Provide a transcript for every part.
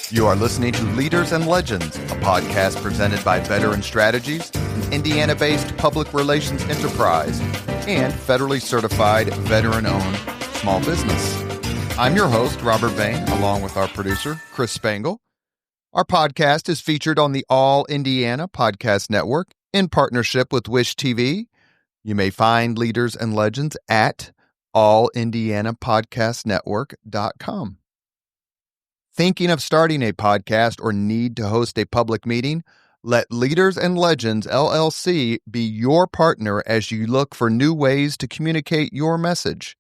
You are listening to Leaders and Legends, a podcast presented by Veteran Strategies, an Indiana-based public relations enterprise, and federally certified veteran-owned small business. I'm your host, Robert Bain, along with our producer, Chris Spangle. Our podcast is featured on the All Indiana Podcast Network in partnership with Wish TV. You may find Leaders and Legends at allindianapodcastnetwork.com. Thinking of starting a podcast or need to host a public meeting? Let Leaders and Legends LLC be your partner as you look for new ways to communicate your message.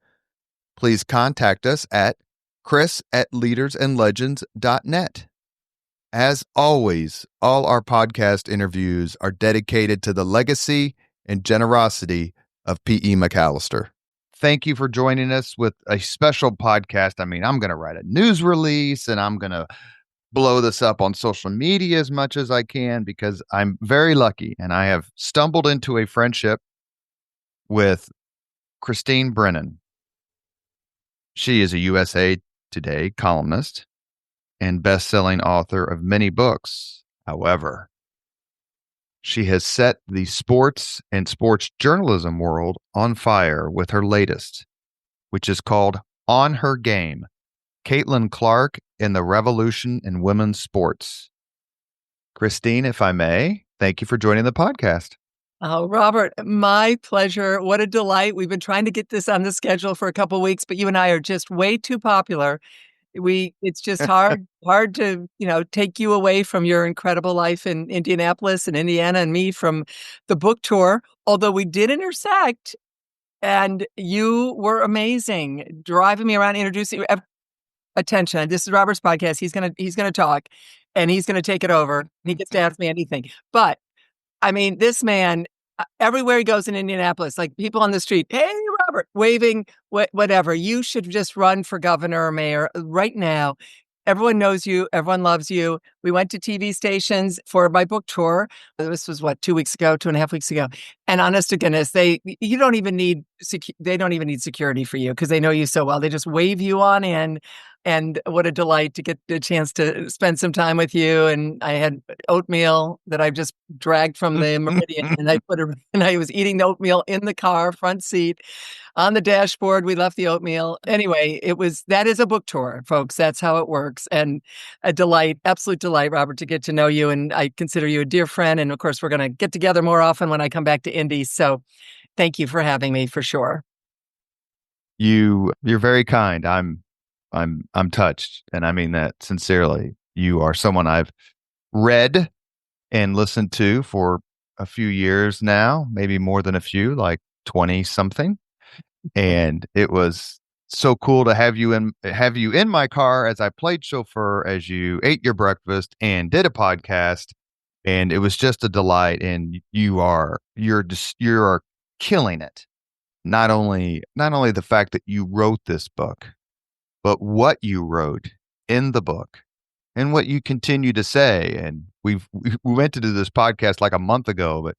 Please contact us at chris@leadersandlegends.net. As always, all our podcast interviews are dedicated to the legacy and generosity of P.E. McAllister. Thank you for joining us with a special podcast. I'm going to write a news release and I'm going to blow this up on social media as much as I can because I'm very lucky and I have stumbled into a friendship with Christine Brennan. She is a USA Today columnist and best-selling author of many books. However, she has set the sports and sports journalism world on fire with her latest, which is called On Her Game, Caitlin Clark in the Revolution in Women's Sports. Christine, if I may, thank you for joining the podcast. Oh, Robert, my pleasure. What a delight. We've been trying to get this on the schedule for a couple of weeks, but you and I are just way too popular. It's just hard to, take you away from your incredible life in Indianapolis and Indiana and me from the book tour. Although we did intersect and you were amazing, driving me around, introducing attention. This is Robert's podcast. He's going to talk and he's going to take it over. He gets to ask me anything. But this man, everywhere he goes in Indianapolis, like people on the street, hey, Robert, waving, whatever. You should just run for governor or mayor right now. Everyone knows you. Everyone loves you. We went to TV stations for my book tour. This was 2.5 weeks ago. And honest to goodness, they don't even need security for you because they know you so well. They just wave you on in. And what a delight to get the chance to spend some time with you. And I had oatmeal that I just dragged from the Meridian, and I was eating the oatmeal in the car, front seat, on the dashboard. We left the oatmeal. Anyway, that is a book tour, folks. That's how it works. And a delight, absolute delight, Robert, to get to know you. And I consider you a dear friend. And of course, we're going to get together more often when I come back to Indy. So thank you for having me, for sure. You're very kind. I'm touched, and I mean that sincerely. You are someone I've read and listened to for a few years now, maybe more than a few, like 20 something. And it was so cool to have you in my car as I played chauffeur, as you ate your breakfast and did a podcast. And it was just a delight. And you're killing it. Not only the fact that you wrote this book, but what you wrote in the book and what you continue to say. And we went to do this podcast like a month ago, but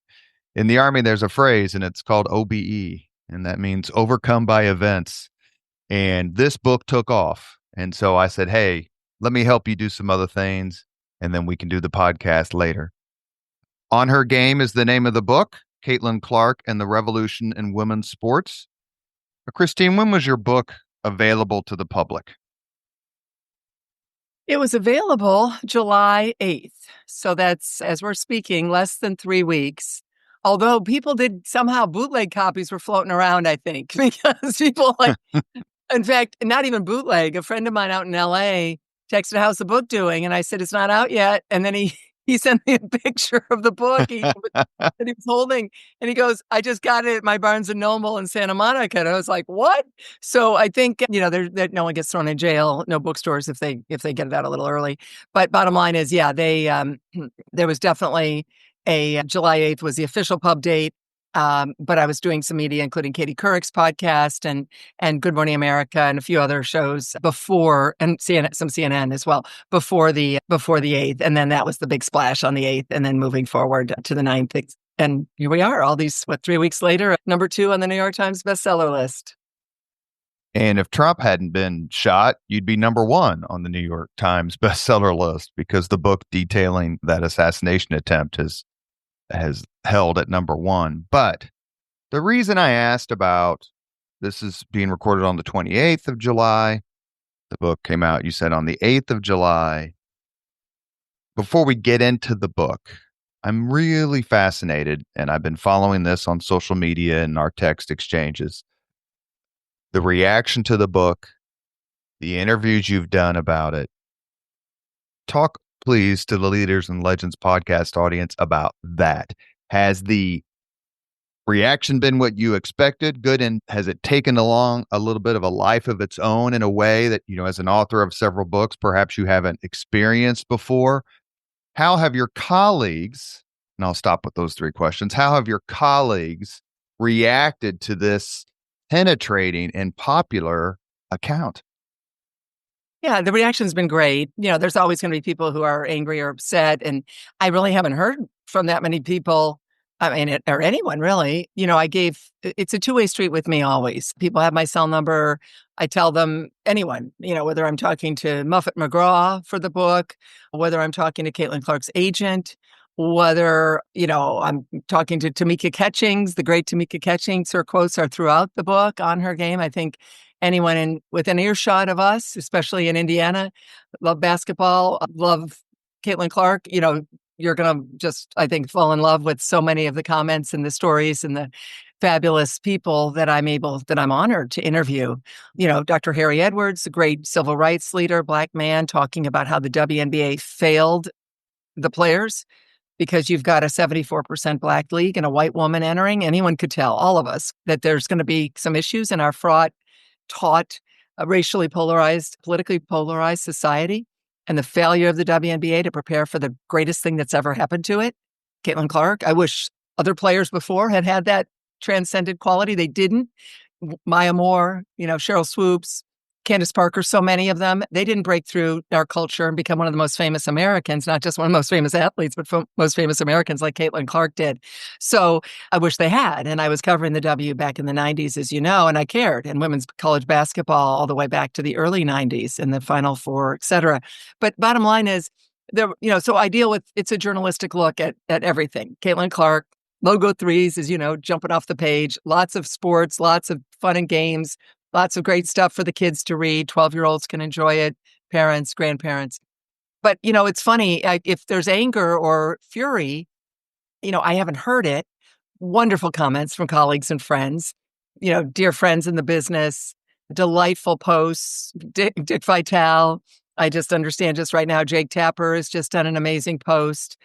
in the Army, there's a phrase and it's called OBE. And that means overcome by events. And this book took off. And so I said, hey, let me help you do some other things. And then we can do the podcast later. On Her Game is the name of the book, Caitlin Clark and the Revolution in Women's Sports. Christine, when was your book available to the public? It was available July 8th. So that's, as we're speaking, less than 3 weeks. Although people did somehow, bootleg copies were floating around, I think, because people in fact, not even bootleg. A friend of mine out in LA texted, how's the book doing? And I said, it's not out yet. And then he sent me a picture of the book that he was holding. And he goes, I just got it at my Barnes & Noble in Santa Monica. And I was like, what? So I think, that no one gets thrown in jail, no bookstores if they get it out a little early. But bottom line is, there was definitely July 8th was the official pub date. But I was doing some media, including Katie Couric's podcast and Good Morning America and a few other shows before, and some CNN as well, before the 8th. And then that was the big splash on the 8th, and then moving forward to the 9th. And here we are, all these, 3 weeks later, number 2 on the New York Times bestseller list. And if Trump hadn't been shot, you'd be number one on the New York Times bestseller list because the book detailing that assassination attempt has held at number one. But the reason I asked about this is being recorded on the 28th of July. The book came out, you said, on the 8th of July. Before we get into the book, I'm really fascinated, and I've been following this on social media and our text exchanges. The reaction to the book, the interviews you've done about it. Talk, please, to the Leaders and Legends podcast audience about that. Has the reaction been what you expected? Good. And has it taken along a little bit of a life of its own in a way that, as an author of several books, perhaps you haven't experienced before? How have your colleagues, and I'll stop with those three questions, how have your colleagues reacted to this penetrating and popular account? Yeah, the reaction's been great. There's always going to be people who are angry or upset, and I really haven't heard from that many people. I mean, or anyone really. It's a two-way street with me always. People have my cell number. I tell them anyone, whether I'm talking to Muffet McGraw for the book, whether I'm talking to Caitlin Clark's agent, whether, I'm talking to Tamika Catchings, the great Tamika Catchings. Her quotes are throughout the book on her game. I think anyone within earshot of us, especially in Indiana, love basketball, love Caitlin Clark. You're going to just, I think, fall in love with so many of the comments and the stories and the fabulous people that I'm honored to interview. Dr. Harry Edwards, a great civil rights leader, Black man, talking about how the WNBA failed the players because you've got a 74% Black league and a white woman entering. Anyone could tell, all of us, that there's going to be some issues in our fraught, taught, racially polarized, politically polarized society, and the failure of the WNBA to prepare for the greatest thing that's ever happened to it. Caitlin Clark, I wish other players before had that transcendent quality. They didn't. Maya Moore, Cheryl Swoops, Candace Parker, so many of them, they didn't break through our culture and become one of the most famous Americans, not just one of the most famous athletes, but most famous Americans like Caitlin Clark did. So I wish they had. And I was covering the W back in the 90s, as you know, and I cared. And women's college basketball all the way back to the early 90s and the Final Four, et cetera. But bottom line is, so I deal with, it's a journalistic look at everything. Caitlin Clark, logo threes, as you know, jumping off the page, lots of sports, lots of fun and games, lots of great stuff for the kids to read. 12-year-olds can enjoy it, parents, grandparents. But, it's funny, if there's anger or fury, I haven't heard it. Wonderful comments from colleagues and friends, dear friends in the business, delightful posts. Dick Vitale, I just understand just right now, Jake Tapper has just done an amazing post.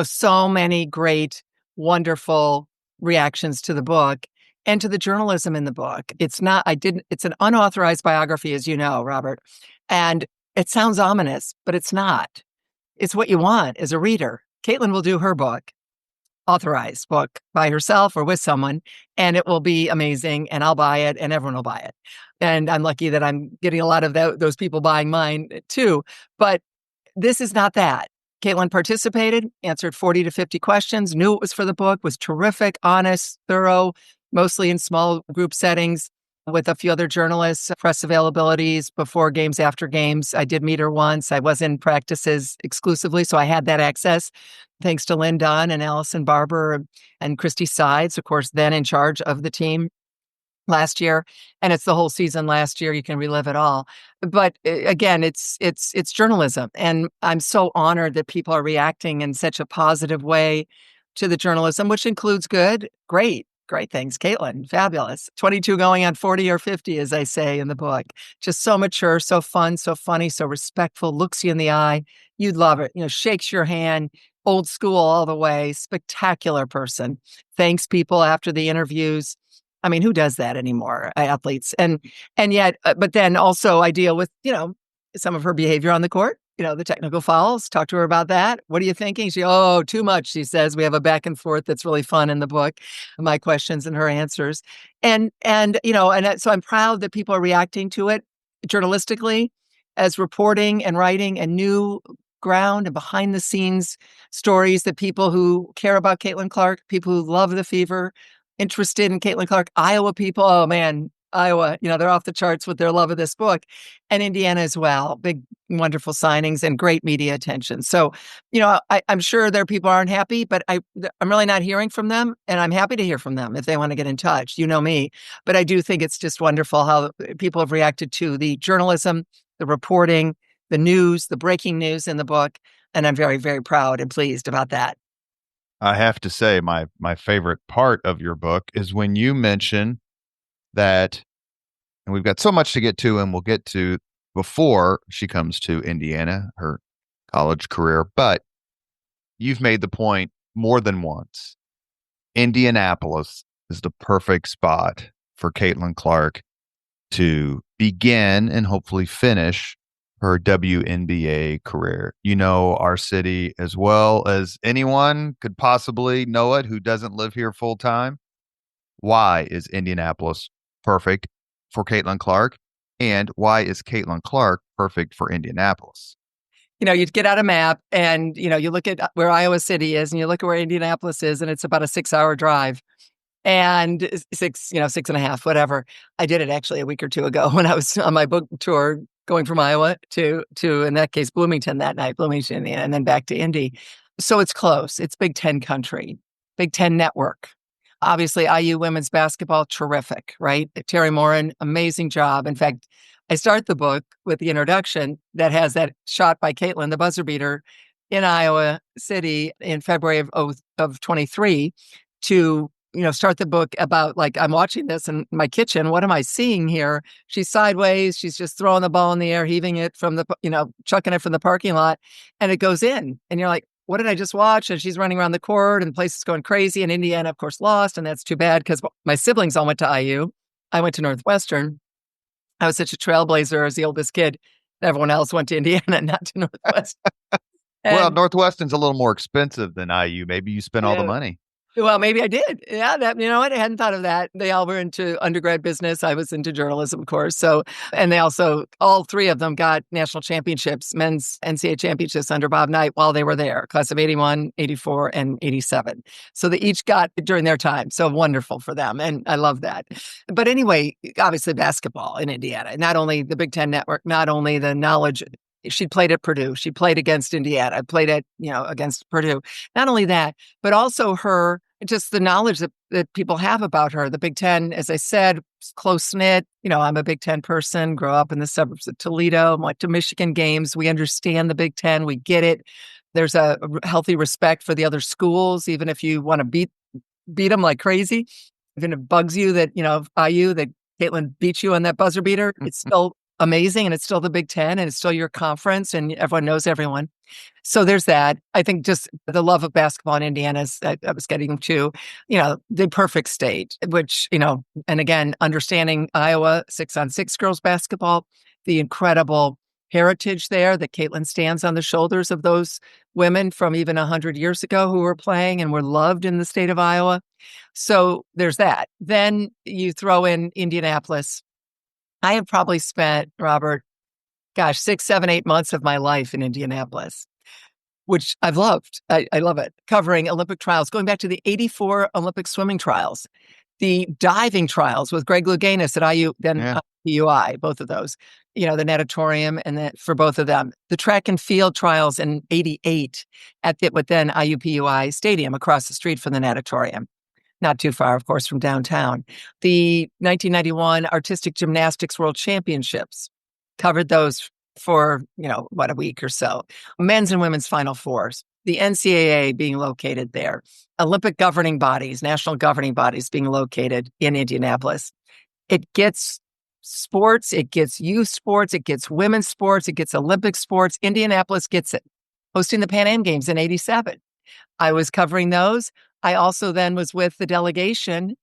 So many great, wonderful reactions to the book and to the journalism in the book. It's an unauthorized biography, as you know, Robert. And it sounds ominous, but it's not. It's what you want as a reader. Caitlin will do her book, authorized book, by herself or with someone, and it will be amazing, and I'll buy it, and everyone will buy it. And I'm lucky that I'm getting a lot of those people buying mine too. But this is not that. Caitlin participated, answered 40 to 50 questions, knew it was for the book, was terrific, honest, thorough, mostly in small group settings with a few other journalists, press availabilities before games, after games. I did meet her once. I was in practices exclusively, so I had that access. Thanks to Lynn Dunn and Allison Barber and Christy Sides, of course, then in charge of the team last year. And it's the whole season last year. You can relive it all. But again, it's journalism. And I'm so honored that people are reacting in such a positive way to the journalism, which includes great things. Caitlin, fabulous. 22 going on 40 or 50, as I say in the book. Just so mature, so fun, so funny, so respectful, looks you in the eye. You'd love it. Shakes your hand, old school all the way, spectacular person. Thanks people after the interviews. I mean, who does that anymore? Athletes. And yet, but then also I deal with, some of her behavior on the court, the technical fouls. Talk to her about that. What are you thinking? Too much, she says. We have a back and forth that's really fun in the book, my questions and her answers. And so I'm proud that people are reacting to it journalistically as reporting and writing and new ground and behind the scenes stories that people who care about Caitlin Clark, people who love the Fever, interested in Caitlin Clark, Iowa people, oh man, Iowa, they're off the charts with their love of this book, and Indiana as well. Big, wonderful signings and great media attention. So, I'm sure there are people who aren't happy, but I'm really not hearing from them, and I'm happy to hear from them if they want to get in touch. You know me, but I do think it's just wonderful how people have reacted to the journalism, the reporting, the news, the breaking news in the book, and I'm very, very proud and pleased about that. I have to say, my favorite part of your book is when you mention that, and we've got so much to get to, and we'll get to before she comes to Indiana, her college career, but you've made the point more than once. Indianapolis is the perfect spot for Caitlin Clark to begin and hopefully finish her WNBA career. You know our city as well as anyone could possibly know it who doesn't live here full time. Why is Indianapolis perfect for Caitlin Clark? And why is Caitlin Clark perfect for Indianapolis? You'd get out a map and, you look at where Iowa City is and you look at where Indianapolis is, and it's about a 6-hour drive. And six and a half, whatever. I did it actually a week or two ago when I was on my book tour going from Iowa to in that case, Bloomington that night, Bloomington, Indiana, and then back to Indy. So it's close. It's Big Ten country, Big Ten network. Obviously, IU women's basketball, terrific, right? Terry Morin, amazing job. In fact, I start the book with the introduction that has that shot by Caitlin, the buzzer beater, in Iowa City in February of 23 to start the book about, like, I'm watching this in my kitchen. What am I seeing here? She's sideways. She's just throwing the ball in the air, heaving it from chucking it from the parking lot, and it goes in. And you're like, what did I just watch? And she's running around the court and the place is going crazy. And Indiana, of course, lost. And that's too bad because my siblings all went to IU. I went to Northwestern. I was such a trailblazer as the oldest kid. Everyone else went to Indiana, not to Northwestern. Well, And Northwestern's a little more expensive than IU. Maybe you spent all the yeah, money. well, maybe I did. Yeah, what? I hadn't thought of that. They all were into undergrad business. I was into journalism, of course. So, and they also, all three of them got national championships, men's NCAA championships under Bob Knight while they were there, class of 81, 84, and 87. So they each got it during their time. So wonderful for them. And I love that. But anyway, obviously basketball in Indiana, not only the Big Ten Network, not only the knowledge. She played at Purdue. She played against Indiana, played at, against Purdue. Not only that, but also just the knowledge that people have about her. The Big Ten, as I said, close knit. I'm a Big Ten person, grew up in the suburbs of Toledo, went to Michigan games. We understand the Big Ten. We get it. There's a healthy respect for the other schools, even if you want to beat them like crazy. Even if it bugs you that, IU, that Caitlin beat you on that buzzer beater, it's still amazing, and it's still the Big Ten, and it's still your conference, and everyone knows everyone. So there's that. I think just the love of basketball in Indiana is, I was getting to, the perfect state, which, and again, understanding Iowa 6-on-6 girls basketball, the incredible heritage there that Caitlin stands on the shoulders of those women from even 100 years ago who were playing and were loved in the state of Iowa. So there's that. Then you throw in Indianapolis. I have probably spent, Robert, 6, 7, 8 months of my life in Indianapolis, which I've loved. I love it. Covering Olympic trials, going back to the 84 Olympic swimming trials, the diving trials with Greg Louganis at IU, then PUI, both of those, the natatorium and that for both of them. The track and field trials in 88 at what then IUPUI Stadium across the street from the natatorium. Not too far, of course, from downtown. The 1991 Artistic Gymnastics World Championships, covered those for, a week or so. Men's and women's Final Fours. The NCAA being located there. Olympic governing bodies, national governing bodies being located in Indianapolis. It gets sports, it gets youth sports, it gets women's sports, it gets Olympic sports. Indianapolis gets it. Hosting the Pan Am Games in 87. I was covering those. I also then was with the delegation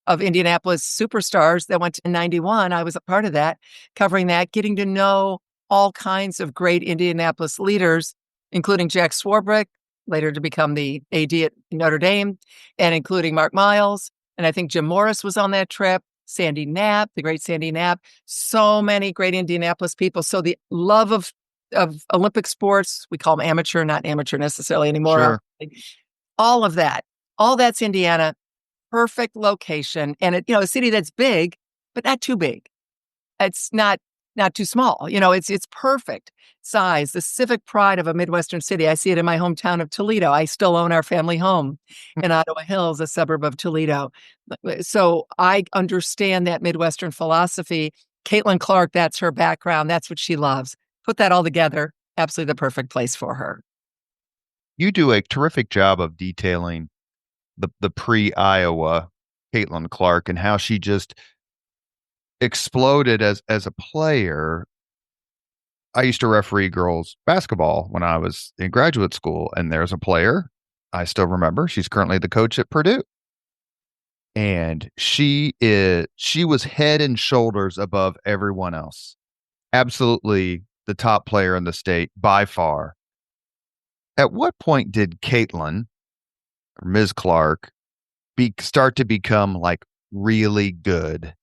of Indianapolis superstars that went to 91. I was a part of that, covering that, getting to know all kinds of great Indianapolis leaders, including Jack Swarbrick, later to become the AD at Notre Dame, and including Mark Miles. And I think Jim Morris was on that trip, Sandy Knapp, the great Sandy Knapp, so many great Indianapolis people. So the love of Olympic sports, we call them amateur, not amateur necessarily anymore. Sure. All of that. All that's Indiana, perfect location. And a city that's big, but not too big. It's not too small. It's perfect size, the civic pride of a Midwestern city. I see it in my hometown of Toledo. I still own our family home in Ottawa Hills, a suburb of Toledo. So I understand that Midwestern philosophy. Caitlin Clark, that's her background. That's what she loves. Put that all together, absolutely the perfect place for her. You do a terrific job of detailing the pre-Iowa Caitlin Clark and how she just exploded as a player. I used to referee girls basketball when I was in graduate school, and there's a player I still remember. She's currently the coach at Purdue. And she was head and shoulders above everyone else. Absolutely the top player in the state by far. At what point did Caitlin or Ms. Clark start to become like really good?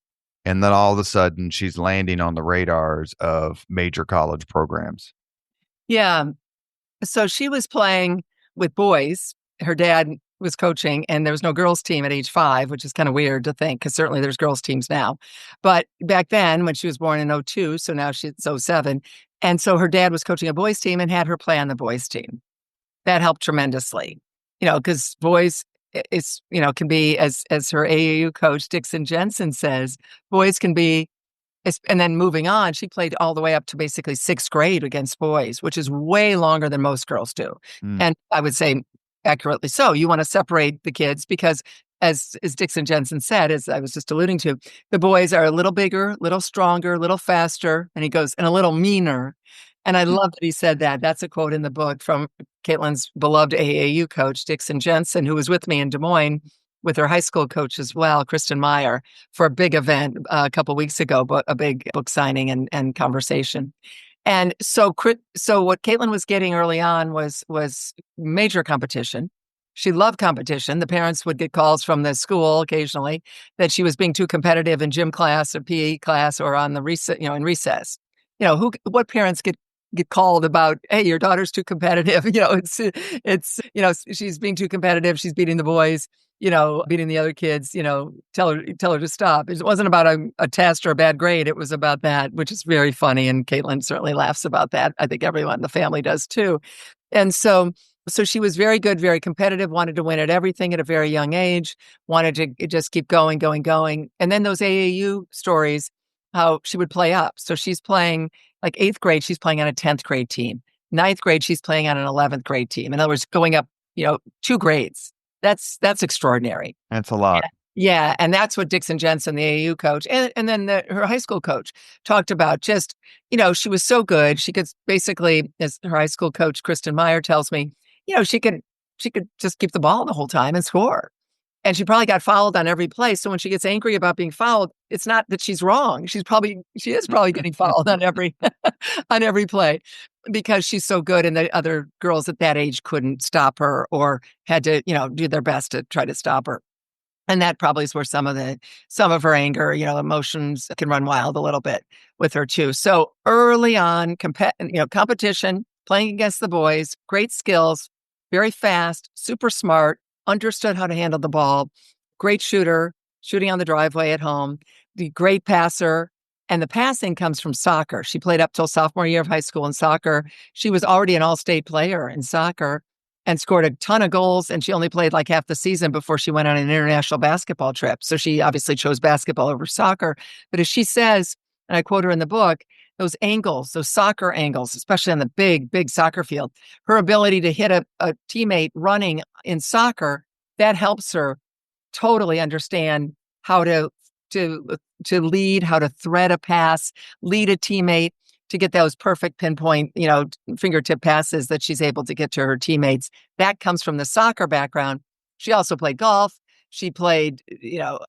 And then all of a sudden she's landing on the radars of major college programs. Yeah. So she was playing with boys. Her dad was coaching, and there was no girls' team at age 5, which is kind of weird to think because certainly there's girls' teams now. But back then, when she was born in '02, so now she's '07. And so her dad was coaching a boys' team and had her play on the boys' team. That helped tremendously, because boys can be, as her AAU coach, Dixon Jensen says, boys can be. And then moving on, she played all the way up to basically 6th grade against boys, which is way longer than most girls do. Mm. And I would say accurately so. You want to separate the kids because, as Dixon Jensen said, as I was just alluding to, the boys are a little bigger, a little stronger, a little faster, and he goes, and a little meaner. And I love that he said that. That's a quote in the book from Caitlin's beloved AAU coach, Dixon Jensen, who was with me in Des Moines with her high school coach as well, Kristen Meyer, for a big event a couple of weeks ago, but a big book signing and conversation. And so what Caitlin was getting early on was major competition. She loved competition. The parents would get calls from the school occasionally that she was being too competitive in gym class or PE class or on the recess, in recess. What parents get called about, hey, your daughter's too competitive. She's being too competitive. She's beating the boys, beating the other kids, tell her to stop. It wasn't about a test or a bad grade. It was about that, which is very funny. And Caitlin certainly laughs about that. I think everyone in the family does too. And so she was very good, very competitive, wanted to win at everything at a very young age, wanted to just keep going, going, going. And then those AAU stories, how she would play up. So she's playing like 8th grade, she's playing on a 10th grade team. 9th grade, she's playing on an 11th grade team. In other words, going up, 2 grades. That's extraordinary. That's a lot. Yeah. And that's what Dixon Jensen, the AAU coach, and then her high school coach talked about. Just, she was so good. She could basically, as her high school coach, Kristen Meyer tells me, she could just keep the ball the whole time and score. And she probably got fouled on every play. So when she gets angry about being fouled, it's not that she's wrong. She is probably getting fouled on every on every play because she's so good, and the other girls at that age couldn't stop her or had to, do their best to try to stop her. And that probably is where some of her anger, emotions can run wild a little bit with her too. So early on, competition, playing against the boys, great skills, very fast, super smart, understood how to handle the ball, great shooter, shooting on the driveway at home, the great passer. And the passing comes from soccer. She played up till sophomore year of high school in soccer. She was already an all-state player in soccer and scored a ton of goals. And she only played like half the season before she went on an international basketball trip. So she obviously chose basketball over soccer. But as she says, and I quote her in the book, those angles, those soccer angles, especially on the big, big soccer field, her ability to hit a teammate running in soccer, that helps her totally understand how to lead, how to thread a pass, lead a teammate to get those perfect pinpoint, fingertip passes that she's able to get to her teammates. That comes from the soccer background. She also played golf. She played,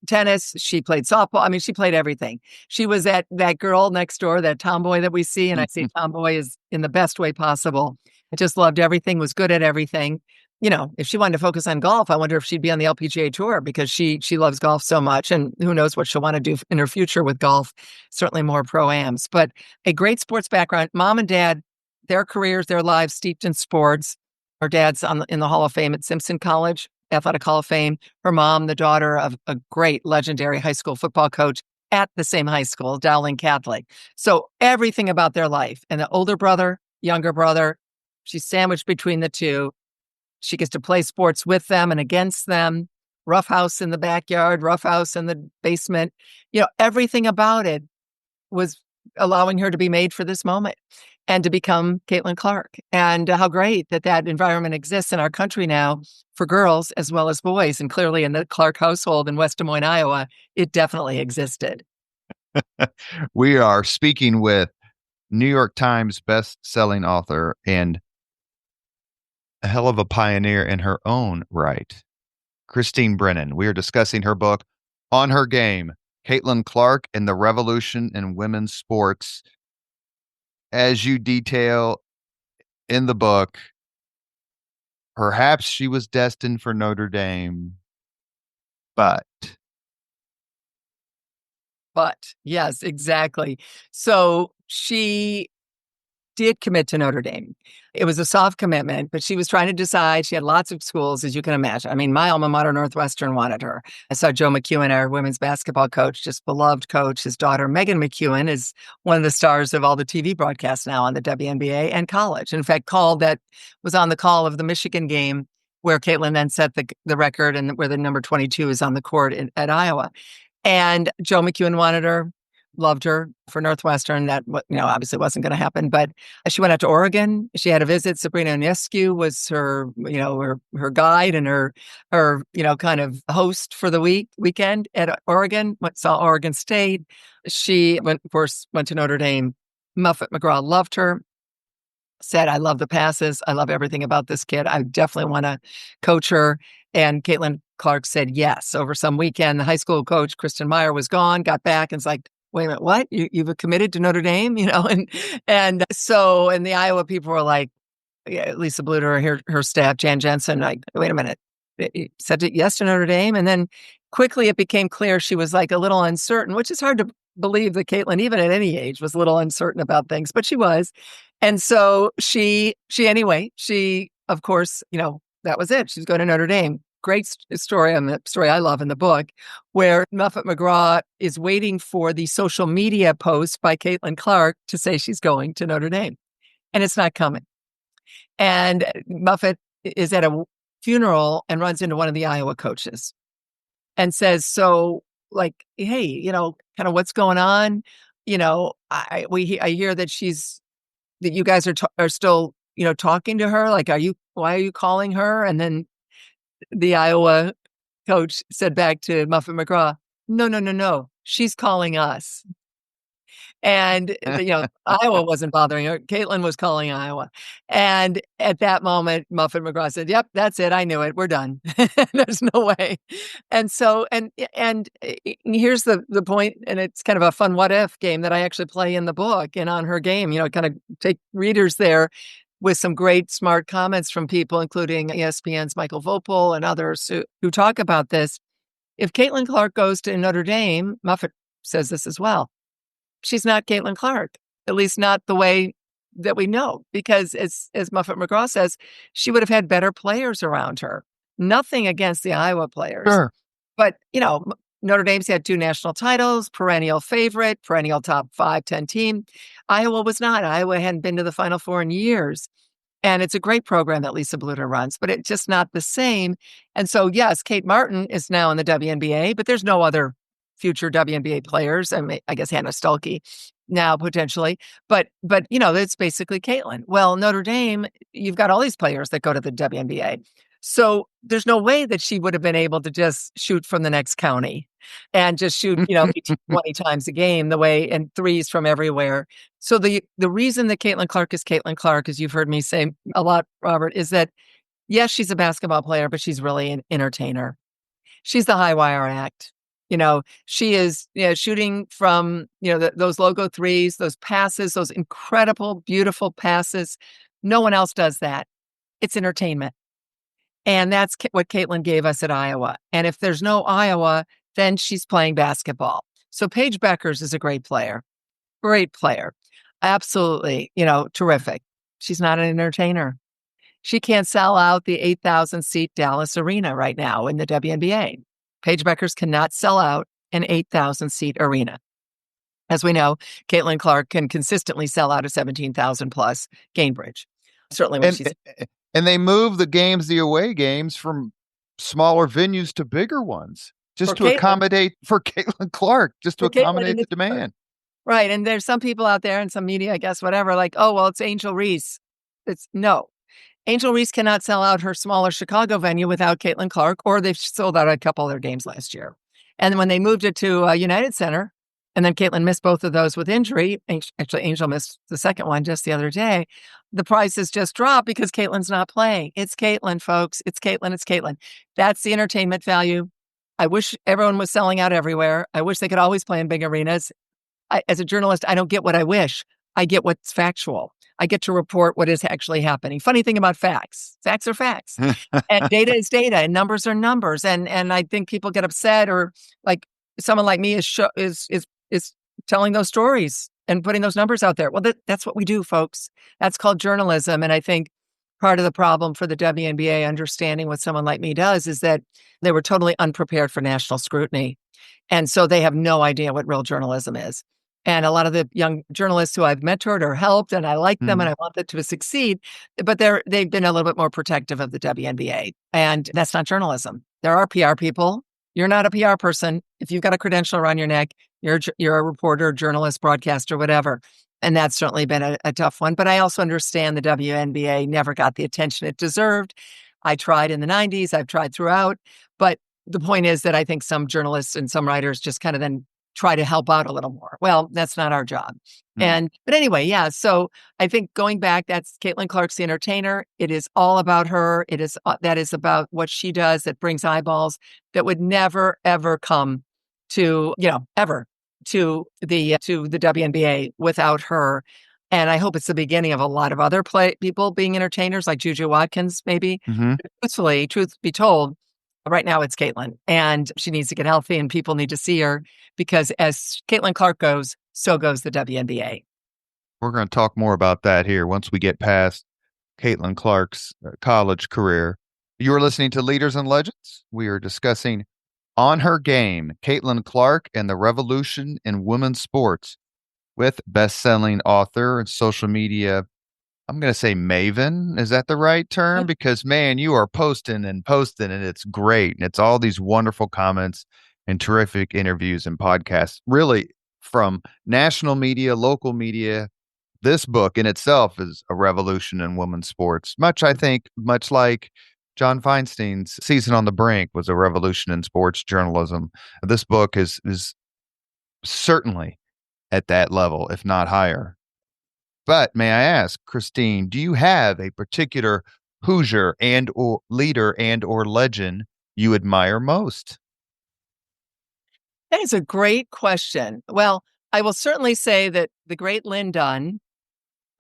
tennis. She played softball. I mean, she played everything. She was that girl next door, that tomboy that we see. And I say tomboy is in the best way possible. I just loved everything, was good at everything. If she wanted to focus on golf, I wonder if she'd be on the LPGA tour because she loves golf so much. And who knows what she'll want to do in her future with golf, certainly more pro-ams. But a great sports background. Mom and dad, their careers, their lives steeped in sports. Her dad's in the Hall of Fame at Simpson College, Athletic Hall of Fame. Her mom, the daughter of a great legendary high school football coach, at the same high school, Dowling Catholic. So everything about their life. And the older brother, younger brother, she's sandwiched between the two. She gets to play sports with them and against them. Rough house in the backyard, rough house in the basement. Everything about it was allowing her to be made for this moment and to become Caitlin Clark. And how great that environment exists in our country now for girls as well as boys. And clearly in the Clark household in West Des Moines, Iowa, it definitely existed. We are speaking with New York Times best-selling author and a hell of a pioneer in her own right, Christine Brennan. We are discussing her book, On Her Game, Caitlin Clark and the Revolution in Women's Sports. As you detail in the book, perhaps she was destined for Notre Dame, but Yes, exactly. So she did commit to Notre Dame. It was a soft commitment, but she was trying to decide. She had lots of schools, as you can imagine. I mean, my alma mater, Northwestern, wanted her. I saw Joe McEwen, our women's basketball coach, just beloved coach. His daughter, Megan McEwen, is one of the stars of all the TV broadcasts now on the WNBA and college. In fact, was on the call of the Michigan game where Caitlin then set the record and where the number 22 is on the court at Iowa. And Joe McEwen wanted her, loved her for Northwestern. That, obviously wasn't going to happen. But she went out to Oregon. She had a visit. Sabrina Ionescu was her guide and her kind of host for the weekend at Oregon. Saw Oregon State. She went to Notre Dame. Muffet McGraw loved her. Said, I love the passes. I love everything about this kid. I definitely want to coach her. And Caitlin Clark said yes. Over some weekend, the high school coach, Kristen Meyer, was gone, got back, and was like, wait a minute, what? You've committed to Notre Dame? And the Iowa people were like, yeah, Lisa Bluter, her staff, Jan Jensen, like, wait a minute. You said yes to Notre Dame. And then quickly it became clear she was like a little uncertain, which is hard to believe that Caitlin, even at any age, was a little uncertain about things, but she was. And so she, of course, that was it. She's going to Notre Dame. Great story, and the story I love in the book, where Muffet McGraw is waiting for the social media post by Caitlin Clark to say she's going to Notre Dame. And it's not coming. And Muffet is at a funeral and runs into one of the Iowa coaches and says, so, like, hey, kind of what's going on? I hear that that you guys are still, talking to her. Like, why are you calling her? And then the Iowa coach said back to Muffet McGraw, no. She's calling us. And, Iowa wasn't bothering her. Caitlin was calling Iowa. And at that moment, Muffet McGraw said, yep, that's it. I knew it. We're done. There's no way. And so, and here's the point, and it's kind of a fun what if game that I actually play in the book and On Her Game, kind of take readers there with some great smart comments from people, including ESPN's Michael Vopel and others who talk about this. If Caitlin Clark goes to Notre Dame, Muffet says this as well, she's not Caitlin Clark, at least not the way that we know, because as Muffet McGraw says, she would have had better players around her. Nothing against the Iowa players. sure. But, Notre Dame's had 2 national titles, perennial favorite, perennial top 5, 10 team. Iowa was not. Iowa hadn't been to the Final Four in years. And it's a great program that Lisa Bluter runs, but it's just not the same. And so, yes, Kate Martin is now in the WNBA, but there's no other future WNBA players. I mean, I guess Hannah Stuelke now potentially, but it's basically Caitlin. Well, Notre Dame, you've got all these players that go to the WNBA. So there's no way that she would have been able to just shoot from the next county and just shoot, 18, 20 times a game and threes from everywhere. So the reason that Caitlin Clark is Caitlin Clark, as you've heard me say a lot, Robert, is that, yes, she's a basketball player, but she's really an entertainer. She's the high wire act. She is shooting from, those logo threes, those passes, those incredible, beautiful passes. No one else does that. It's entertainment. And that's what Caitlin gave us at Iowa. And if there's no Iowa, then she's playing basketball. So Paige Beckers is a great player. Great player. Absolutely, terrific. She's not an entertainer. She can't sell out the 8,000 seat Dallas arena right now in the WNBA. Paige Beckers cannot sell out an 8,000 seat arena. As we know, Caitlin Clark can consistently sell out a 17,000 plus Gainbridge. Certainly when and she's and they move the away games from smaller venues to bigger ones just for to Caitlin, accommodate for Caitlin Clark, just to for Caitlin accommodate and the it's her. demand. Right. And there's some people out there and some media, I guess, whatever, like, oh, well, it's Angel Reese. It's no. Angel Reese cannot sell out her smaller Chicago venue without Caitlin Clark, or they've sold out a couple of their games last year. And when they moved it to United Center, and then Caitlin missed both of those with injury, actually, Angel missed the second one just the other day, the prices just dropped because Caitlin's not playing. It's Caitlin, folks. It's Caitlin. It's Caitlin. That's the entertainment value. I wish everyone was selling out everywhere. I wish they could always play in big arenas. As a journalist, I don't get what I wish. I get what's factual. I get to report what is actually happening. Funny thing about facts are facts. And data is data and numbers are numbers. And I think people get upset or like someone like me is telling those stories and putting those numbers out there. Well, that's what we do, folks. That's called journalism. And I think part of the problem for the WNBA understanding what someone like me does is that they were totally unprepared for national scrutiny. And so they have no idea what real journalism is. And a lot of the young journalists who I've mentored or helped, and I like them and Mhm. I want them to succeed, but they've been a little bit more protective of the WNBA. And that's not journalism. There are PR people. You're not a PR person. If you've got a credential around your neck, you're a reporter, journalist, broadcaster, whatever. And that's certainly been a tough one. But I also understand the WNBA never got the attention it deserved. I tried in the 90s. I've tried throughout. But the point is that I think some journalists and some writers just kind of then try to help out a little more. Well, that's not our job. Mm. But anyway, yeah. So I think going back, that's Caitlin Clark's the entertainer. It is all about her. That is about what she does that brings eyeballs that would never ever come to ever to the WNBA without her. And I hope it's the beginning of a lot of other people being entertainers, like Juju Watkins, maybe. Mhm. Truthfully, truth be told, right now it's Caitlin, and she needs to get healthy, and people need to see her because as Caitlin Clark goes, so goes the WNBA. We're going to talk more about that here once we get past Caitlin Clark's college career. You are listening to Leaders and Legends. We are discussing On Her Game, Caitlin Clark and the Revolution in Women's Sports with best-selling author and social media, I'm going to say maven. Is that the right term? Because man, you are posting and it's great. And it's all these wonderful comments and terrific interviews and podcasts, really from national media, local media. This book in itself is a revolution in women's sports. I think, much like John Feinstein's Season on the Brink was a revolution in sports journalism. This book is certainly at that level, if not higher. But may I ask, Christine, do you have a particular Hoosier and or leader and or legend you admire most? That is a great question. Well, I will certainly say that the great Lynn Dunn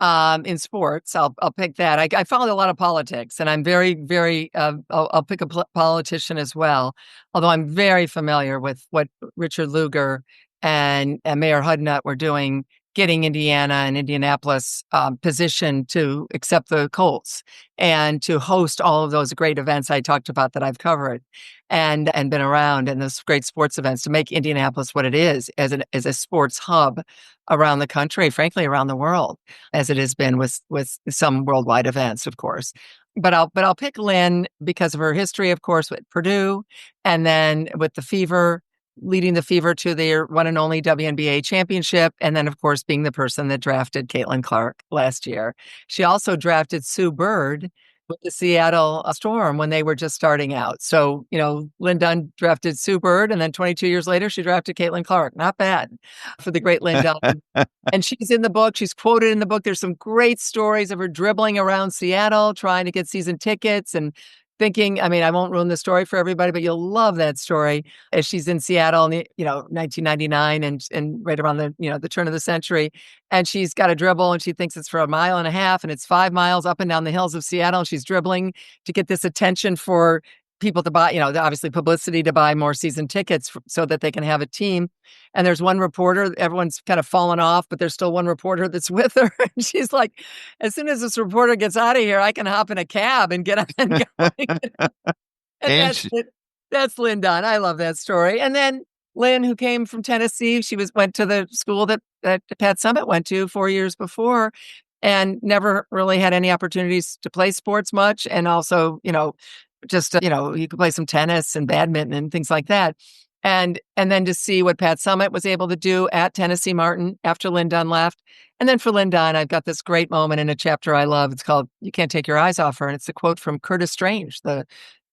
in sports, I'll pick that. I follow a lot of politics, and I'm very, very. I'll pick a politician as well. Although I'm very familiar with what Richard Lugar and Mayor Hudnut were doing, getting Indiana and Indianapolis positioned to accept the Colts and to host all of those great events I talked about that I've covered and been around, and those great sports events to make Indianapolis what it is as a sports hub around the country, frankly, around the world, as it has been with some worldwide events, of course. But I'll pick Lynn because of her history, of course, with Purdue, and then with the Fever, leading the Fever to their one and only WNBA championship, and then, of course, being the person that drafted Caitlin Clark last year. She also drafted Sue Bird with the Seattle Storm when they were just starting out. So, Lynn Dunn drafted Sue Bird, and then 22 years later, she drafted Caitlin Clark. Not bad for the great Lynn Dunn. And she's in the book. She's quoted in the book. There's some great stories of her dribbling around Seattle, trying to get season tickets and thinking, I mean, I won't ruin the story for everybody, but you'll love that story as she's in Seattle in 1999 and right around the turn of the century. And she's got a dribble and she thinks it's for a mile and a half and it's 5 miles up and down the hills of Seattle. And she's dribbling to get this attention for people to buy, obviously publicity to buy more season tickets so that they can have a team. And there's one reporter, everyone's kind of fallen off, but there's still one reporter that's with her. And she's like, as soon as this reporter gets out of here, I can hop in a cab and get on and go. And And that's she, it. That's Lynn Dunn. I love that story. And then Lynn, who came from Tennessee, she went to the school that Pat Summitt went to 4 years before, and never really had any opportunities to play sports much. And also, just you could play some tennis and badminton and things like that. And then to see what Pat Summitt was able to do at Tennessee Martin after Lynn Dunn left. And then for Lynn Dunn, I've got this great moment in a chapter I love. It's called "You Can't Take Your Eyes Off Her," and it's a quote from Curtis Strange, the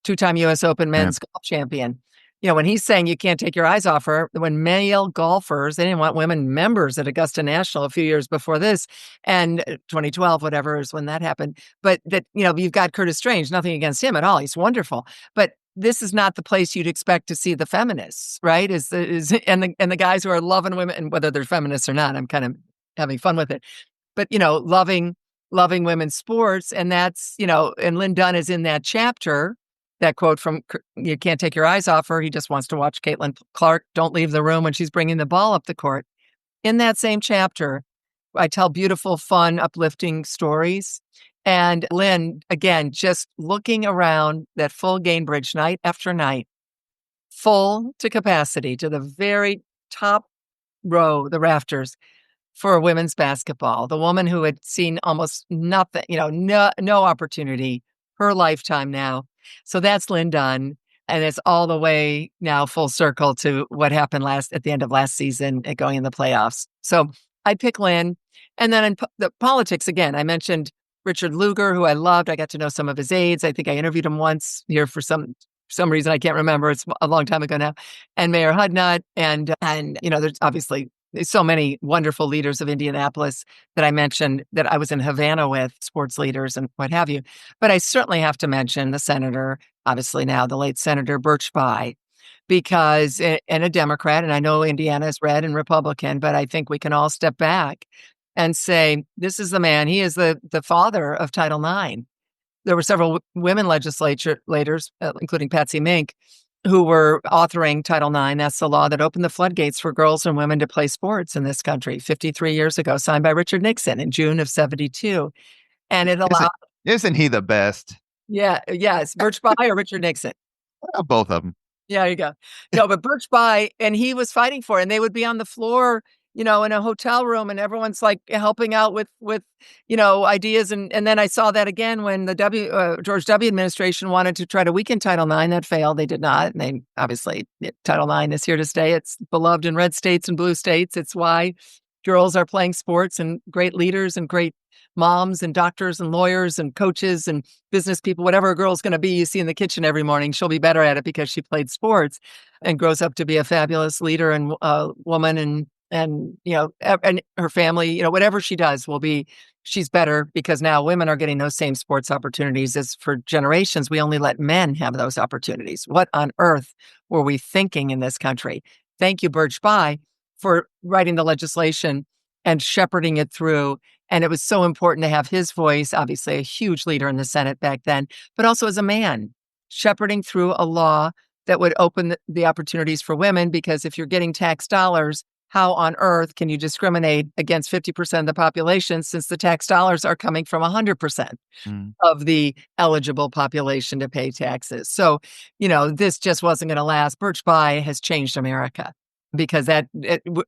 two-time U.S. Open Yeah. men's golf champion. When he's saying you can't take your eyes off her, when male golfers, they didn't want women members at Augusta National a few years before this, and 2012, whatever is when that happened. But that, you've got Curtis Strange, nothing against him at all. He's wonderful. But this is not the place you'd expect to see the feminists, right? And the guys who are loving women, and whether they're feminists or not, I'm kind of having fun with it. But, loving women's sports. And that's, and Lynn Dunn is in that chapter. That quote from "You Can't Take Your Eyes Off Her." He just wants to watch Caitlin Clark don't leave the room when she's bringing the ball up the court. In that same chapter, I tell beautiful, fun, uplifting stories. And Lynn, again, just looking around that full Gainbridge night after night, full to capacity, to the very top row, the rafters, for women's basketball. The woman who had seen almost nothing, no opportunity, her lifetime now. So that's Lynn Dunn. And it's all the way now full circle to what happened at the end of last season and going in the playoffs. So I pick Lynn. And then in the politics, again, I mentioned Richard Lugar, who I loved. I got to know some of his aides. I think I interviewed him once here for some reason I can't remember. It's a long time ago now. And Mayor Hudnut. And there's obviously so many wonderful leaders of Indianapolis that I mentioned that I was in Havana with, sports leaders and what have you. But I certainly have to mention the senator, obviously now the late Senator Birch Bayh, because, and a Democrat, and I know Indiana is red and Republican, but I think we can all step back and say, this is the man. He is the father of Title IX. There were several women legislators, including Patsy Mink, who were authoring Title IX. That's the law that opened the floodgates for girls and women to play sports in this country 53 years ago, signed by Richard Nixon in June of 1972. And it allowed... Isn't he the best? Yeah, yes. Birch Bayh or Richard Nixon? Both of them. Yeah, there you go. No, but Birch Bayh, and he was fighting for it. And they would be on the floor, in a hotel room, and everyone's like helping out with ideas. And then I saw that again when the George W. administration wanted to try to weaken Title IX. That failed. They did not. And they obviously, Title IX is here to stay. It's beloved in red states and blue states. It's why girls are playing sports, and great leaders and great moms and doctors and lawyers and coaches and business people, whatever a girl's going to be, you see in the kitchen every morning, she'll be better at it because she played sports and grows up to be a fabulous leader and woman, and her family, whatever she does she's better because now women are getting those same sports opportunities. As for generations, we only let men have those opportunities. What on earth were we thinking in this country? Thank you, Birch Bayh, for writing the legislation and shepherding it through. And it was so important to have his voice, obviously a huge leader in the Senate back then, but also as a man, shepherding through a law that would open the opportunities for women. Because if you're getting tax dollars, how on earth can you discriminate against 50% of the population, since the tax dollars are coming from 100% of the eligible population to pay taxes? So, this just wasn't going to last. Birch Bayh has changed America, because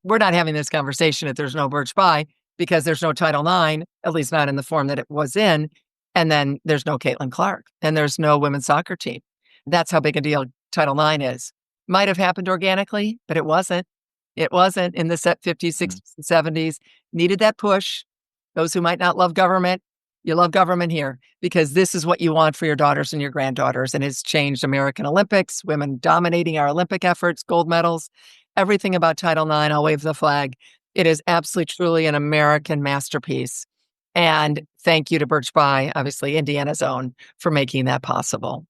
we're not having this conversation if there's no Birch Bayh, because there's no Title IX, at least not in the form that it was in. And then there's no Caitlin Clark, and there's no women's soccer team. That's how big a deal Title IX is. Might have happened organically, but it wasn't. It wasn't in the 50s, 60s, and 70s. Needed that push. Those who might not love government, you love government here, because this is what you want for your daughters and your granddaughters. And it's changed American Olympics, women dominating our Olympic efforts, gold medals, everything about Title IX. I'll wave the flag. It is absolutely, truly an American masterpiece. And thank you to Birch Bayh, obviously Indiana's own, for making that possible.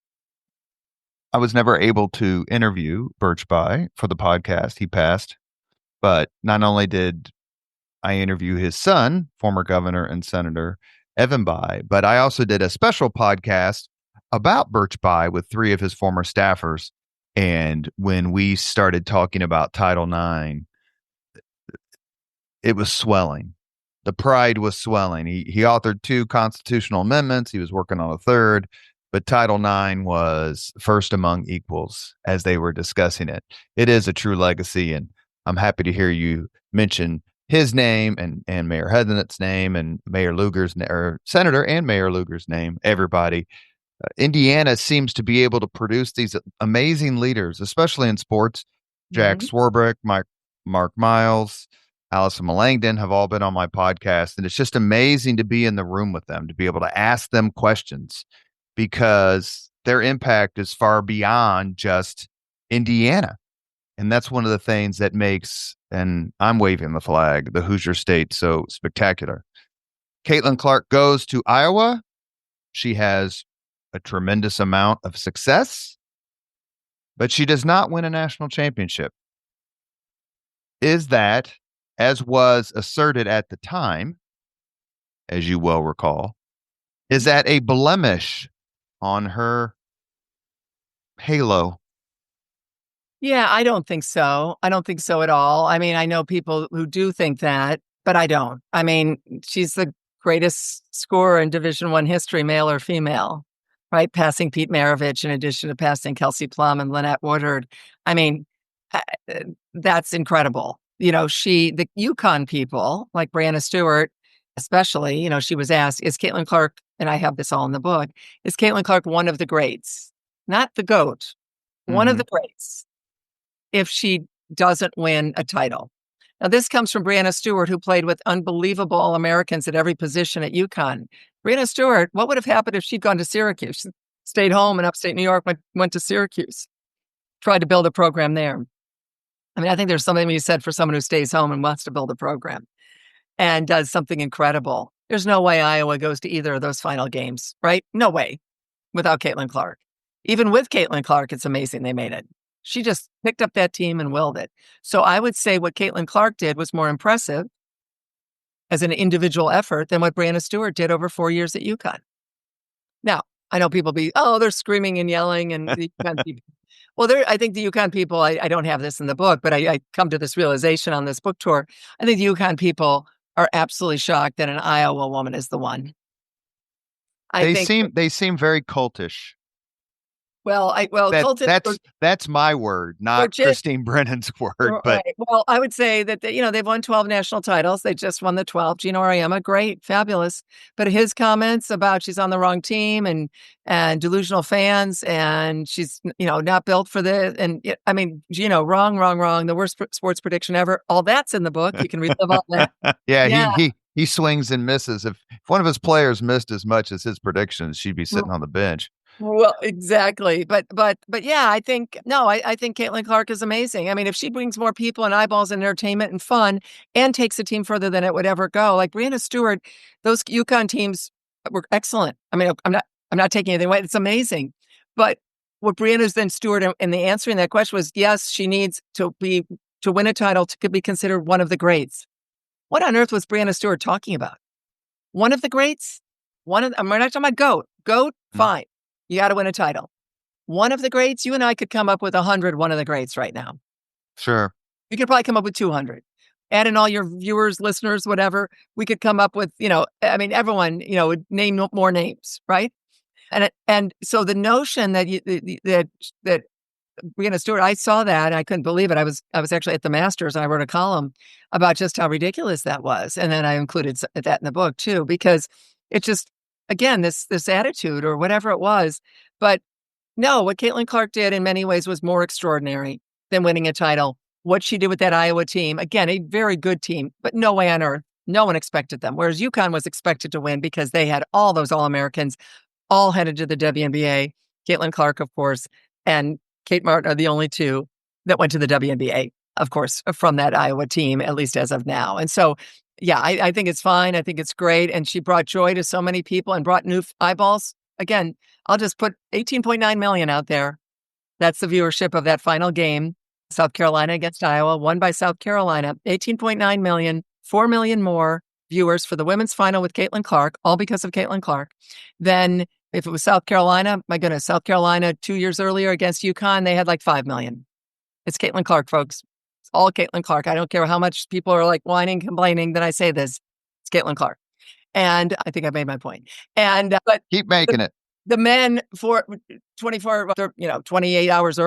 I was never able to interview Birch Bayh for the podcast. He passed. But not only did I interview his son, former Governor and Senator Evan Bayh, but I also did a special podcast about Birch Bayh with 3 of his former staffers. And when we started talking about Title IX, it was swelling. The pride was swelling. He authored 2 constitutional amendments. He was working on a third, but Title IX was first among equals as they were discussing it. It is a true legacy, and I'm happy to hear you mention his name and Mayor Hednut's name and Mayor Lugar's or Senator and Mayor Lugar's name. Everybody, Indiana seems to be able to produce these amazing leaders, especially in sports. Jack Mhm. Swarbrick, Mark Miles, Allison Melangton have all been on my podcast, and it's just amazing to be in the room with them, to be able to ask them questions because their impact is far beyond just Indiana. And that's one of the things that makes, and I'm waving the flag, the Hoosier State so spectacular. Caitlin Clark goes to Iowa. She has a tremendous amount of success, but she does not win a national championship. Is that, as was asserted at the time, as you well recall, is that a blemish on her halo? Yeah, I don't think so. I don't think so at all. I mean, I know people who do think that, but I don't. I mean, she's the greatest scorer in Division One history, male or female, right? Passing Pete Maravich in addition to passing Kelsey Plum and Lynette Woodard. I mean, uh, uh, that's incredible. The Yukon people, like Brianna Stewart, especially, she was asked, is Caitlin Clark, and I have this all in the book, is Caitlin Clark one of the greats? Not the GOAT, one of Mm-hmm. the greats if she doesn't win a title. Now, this comes from Brianna Stewart, who played with unbelievable All-Americans at every position at UConn. Brianna Stewart, what would have happened if she'd gone to Syracuse? She stayed home in upstate New York, went to Syracuse, tried to build a program there. I mean, I think there's something to be said for someone who stays home and wants to build a program and does something incredible. There's no way Iowa goes to either of those final games, right? No way without Caitlin Clark. Even with Caitlin Clark, it's amazing they made it. She just picked up that team and willed it. So I would say what Caitlin Clark did was more impressive as an individual effort than what Brianna Stewart did over 4 years at UConn. Now, I know people they're screaming and yelling and the UConn people. Well, I think the UConn people, I don't have this in the book, but I come to this realization on this book tour. I think the UConn people are absolutely shocked that an Iowa woman is the one. I They think, seem very cultish. well, Colton, That's my word, or not just Christine Brennan's word. But right. Well, I would say that they've won 12 national titles. They just won the 12. Gino Auriemma, great, fabulous. But his comments about she's on the wrong team and delusional fans and she's not built for this. And I mean, Gino, wrong, wrong, wrong. The worst sports prediction ever. All that's in the book. You can relive all that. yeah, Yeah. he swings and misses. If one of his players missed as much as his predictions, she'd be sitting on the bench. Well, exactly. But yeah, I think Caitlin Clark is amazing. I mean, if she brings more people and eyeballs and entertainment and fun and takes the team further than it would ever go, like Brianna Stewart, those UConn teams were excellent. I mean, I'm not taking anything away. It's amazing. But what Brianna's then Stewart and the answer in that question was, yes, she needs to win a title to be considered one of the greats. What on earth was Brianna Stewart talking about? One of the greats? I'm not talking about GOAT. GOAT, Mm, fine. You got to win a title. One of the greats, you and I could come up with 100 one of the greats right now. sure. We could probably come up with 200. Add in all your viewers, listeners, whatever, we could come up with, I mean, everyone, would name more names, right? And so the notion that that Brianna Stewart, I saw that and I couldn't believe it. I was actually at the Masters and I wrote a column about just how ridiculous that was, and then I included that in the book too because it just again this attitude or whatever it was. But no, what Caitlin Clark did in many ways was more extraordinary than winning a title. What she did with that Iowa team, again, a very good team, but no way on earth, no one expected them. Whereas UConn was expected to win because they had all those All-Americans all headed to the WNBA. Caitlin Clark, of course, and Kate Martin are the only two that went to the WNBA, of course, from that Iowa team, at least as of now. And so, yeah, I think it's fine. I think it's great. And she brought joy to so many people and brought new eyeballs. Again, I'll just put 18.9 million out there. That's the viewership of that final game, South Carolina against Iowa, won by South Carolina. 18.9 million, 4 million more viewers for the women's final with Caitlin Clark, all because of Caitlin Clark. Then if it was South Carolina, my goodness, South Carolina 2 years earlier against UConn, they had like 5 million. It's Caitlin Clark, folks. It's all Caitlin Clark. I don't care how much people are like whining, complaining that I say this. It's Caitlin Clark. And I think I made my point. And Keep making it. The men for 28 hours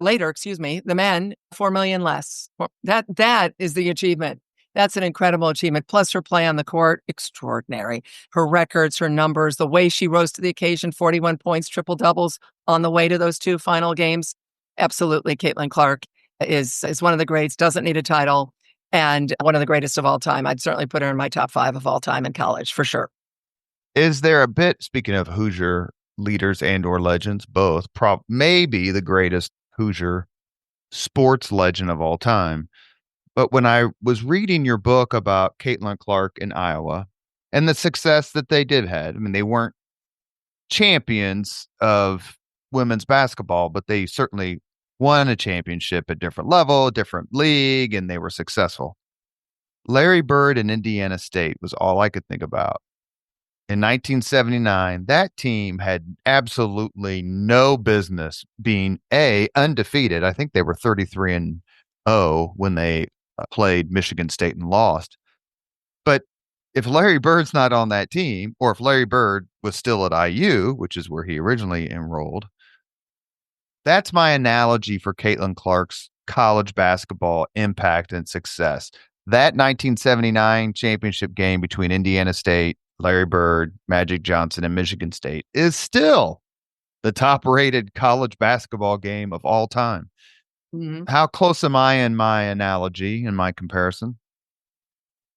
later, excuse me, the men 4 million less. That is the achievement. That's an incredible achievement. Plus her play on the court, extraordinary. Her records, her numbers, the way she rose to the occasion, 41 points, triple doubles on the way to those two final games. Absolutely. Caitlin Clark is one of the greats, doesn't need a title, and one of the greatest of all time. I'd certainly put her in my top 5 of all time in college for sure. Is there a bit, speaking of Hoosier leaders and or legends, both, maybe the greatest Hoosier sports legend of all time. But when I was reading your book about Caitlin Clark in Iowa and the success that they did had, I mean, they weren't champions of women's basketball, but they certainly won a championship at different level, different league, and they were successful. Larry Bird and Indiana State was all I could think about. In 1979, that team had absolutely no business being undefeated. I think they were 33-0 when they played Michigan State and lost. But if Larry Bird's not on that team, or if Larry Bird was still at IU, which is where he originally enrolled, that's my analogy for Caitlin Clark's college basketball impact and success. That 1979 championship game between Indiana State, Larry Bird, Magic Johnson, and Michigan State is still the top-rated college basketball game of all time. Mm-hmm. How close am I in my analogy, in my comparison?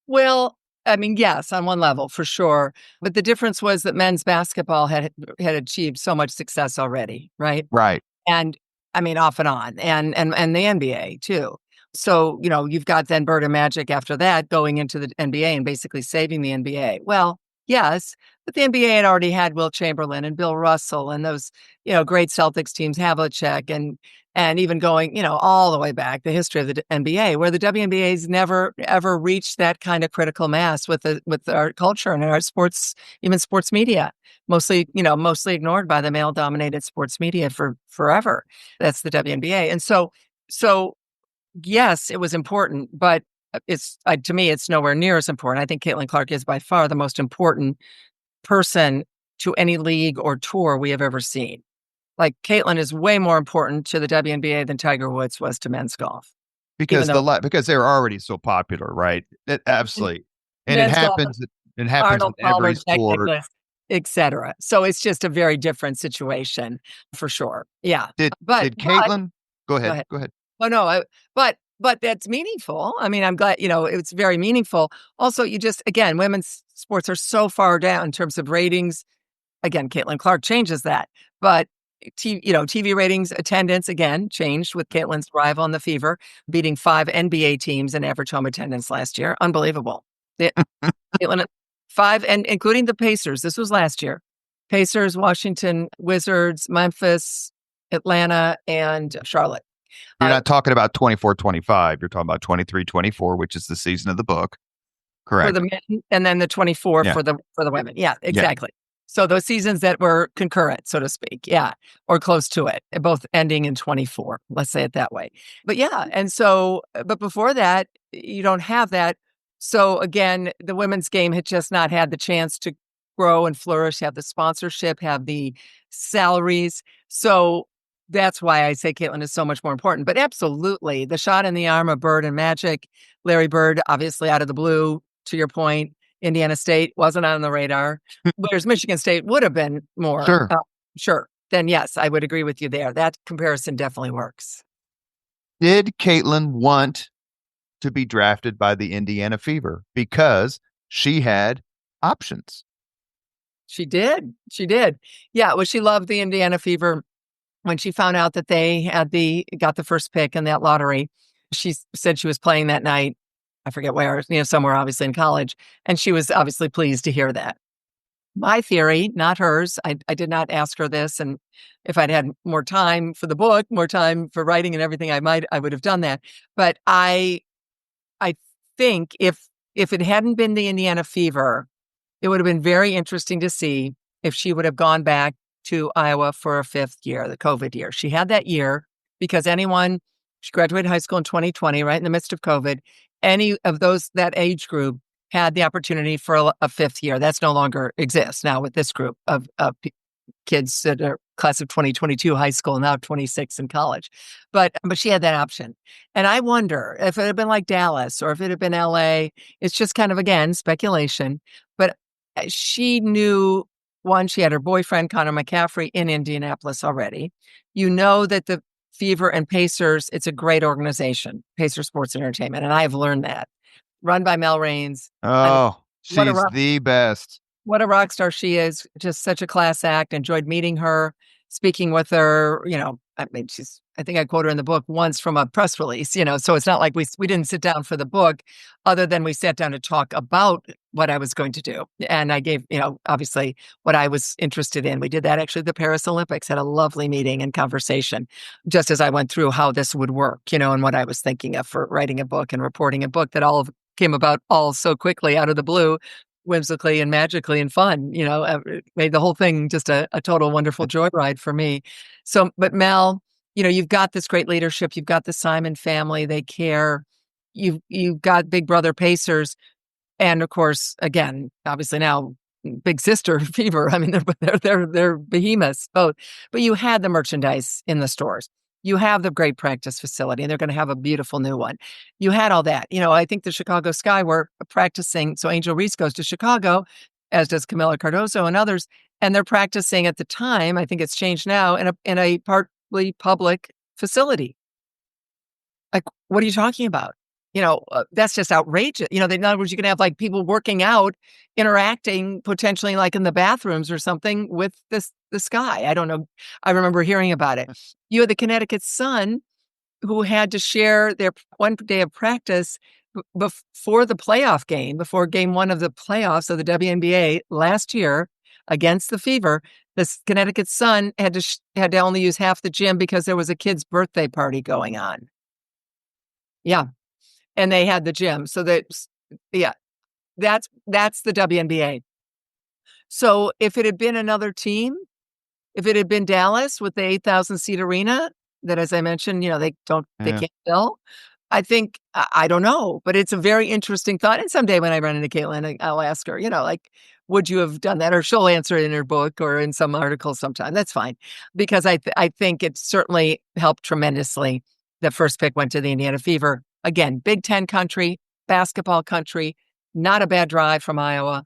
Well, I mean, yes, on one level for sure. But the difference was that men's basketball had achieved so much success already, right? Right. And I mean, off and on, and the NBA too. So, you've got then Bird and Magic after that going into the NBA and basically saving the NBA. Well, yes, but the NBA had already had Will Chamberlain and Bill Russell and those, great Celtics teams, Havlicek, and even going, all the way back, the history of the NBA, where the WNBA's never ever reached that kind of critical mass with our culture and our sports, even sports media, mostly ignored by the male-dominated sports media for forever. That's the WNBA, and so yes, it was important, but to me, it's nowhere near as important. I think Caitlin Clark is by far the most important person to any league or tour we have ever seen. Like, Caitlin is way more important to the WNBA than Tiger Woods was to men's golf. Because they're already so popular, right? Absolutely. And it men's golf, happens in Arnold every Palmer, Jack sport. Nicklaus, etc. So it's just a very different situation for sure. Yeah. Did Caitlin go ahead. Go ahead. Oh no, but that's meaningful. I mean, I'm glad, it's very meaningful. Also, again, women's sports are so far down in terms of ratings. Again, Caitlin Clark changes that. But TV ratings, attendance, again, changed with Caitlin's arrival on the Fever, beating 5 NBA teams in average home attendance last year. Unbelievable. Caitlin, 5, and including the Pacers. This was last year. Pacers, Washington Wizards, Memphis, Atlanta, and Charlotte. You're not talking about 24-25. You're talking about 23-24, which is the season of the book. Correct. For the men, and then the 24 for the women. Yeah, exactly. Yeah. So those seasons that were concurrent, so to speak. Yeah. Or close to it, both ending in 24. Let's say it that way. But yeah. And so, but before that, you don't have that. So again, the women's game had just not had the chance to grow and flourish, have the sponsorship, have the salaries. So that's why I say Caitlin is so much more important. But absolutely, the shot in the arm of Bird and Magic, Larry Bird, obviously out of the blue, to your point, Indiana State wasn't on the radar, whereas Michigan State would have been more. Sure. Then yes, I would agree with you there. That comparison definitely works. Did Caitlin want to be drafted by the Indiana Fever because she had options? She did. Yeah, well, she loved the Indiana Fever. When she found out that they got the first pick in that lottery, she said she was playing that night. I forget where, somewhere obviously in college. And she was obviously pleased to hear that. My theory, not hers. I did not ask her this. And if I'd had more time for the book, more time for writing and everything, I would have done that. But I think if it hadn't been the Indiana Fever, it would have been very interesting to see if she would have gone back to Iowa for a 5th year, the COVID year. She had that year because she graduated high school in 2020, right in the midst of COVID. Any of that age group had the opportunity for a 5th year. That's no longer exists now with this group of kids that are class of 2022 high school, now 26 in college. But she had that option. And I wonder if it had been like Dallas or if it had been LA, it's just kind of, again, speculation. But she knew, one, she had her boyfriend, Connor McCaffrey, in Indianapolis already. You know that the Fever and Pacers, it's a great organization, Pacer Sports and Entertainment. And I have learned that. Run by Mel Raines. I mean, Oh, what a she's the best. rock star she is. Just such a class act. Enjoyed meeting her, speaking with her. I mean, I think I quote her in the book once from a press release, so it's not like we didn't sit down for the book, other than we sat down to talk about what I was going to do. And I gave, obviously what I was interested in. We did that actually at the Paris Olympics, had a lovely meeting and conversation just as I went through how this would work, and what I was thinking of for writing a book and reporting a book that came about all so quickly out of the blue, whimsically and magically and fun, it made the whole thing just a total wonderful joyride for me. So, but Mel, you've got this great leadership. You've got the Simon family. They care. You've got Big Brother Pacers. And of course, again, obviously now big sister Fever. I mean, they're behemoths both. But you had the merchandise in the stores. You have the great practice facility, and they're going to have a beautiful new one. You had all that. I think the Chicago Sky were practicing. So Angel Reese goes to Chicago, as does Camila Cardoso and others, and they're practicing at the time. I think it's changed now in a partly public facility. Like, what are you talking about? That's just outrageous. In other words, you can have like people working out, interacting potentially like in the bathrooms or something with the Sky. I don't know. I remember hearing about it. You had the Connecticut Sun who had to share their one day of practice before the playoff game, before game one of the playoffs of the WNBA last year against the Fever. This Connecticut Sun had to only use half the gym because there was a kid's birthday party going on. Yeah. And they had the gym. So yeah, that's the WNBA. So if it had been another team, if it had been Dallas with the 8,000 seat arena that, as I mentioned, they Yeah. can't fill. I think, I don't know, but it's a very interesting thought. And someday when I run into Caitlin, I'll ask her, like, would you have done that? Or she'll answer it in her book or in some article sometime. That's fine. Because I think it certainly helped tremendously. The first pick went to the Indiana Fever. Again, Big Ten country, basketball country, not a bad drive from Iowa.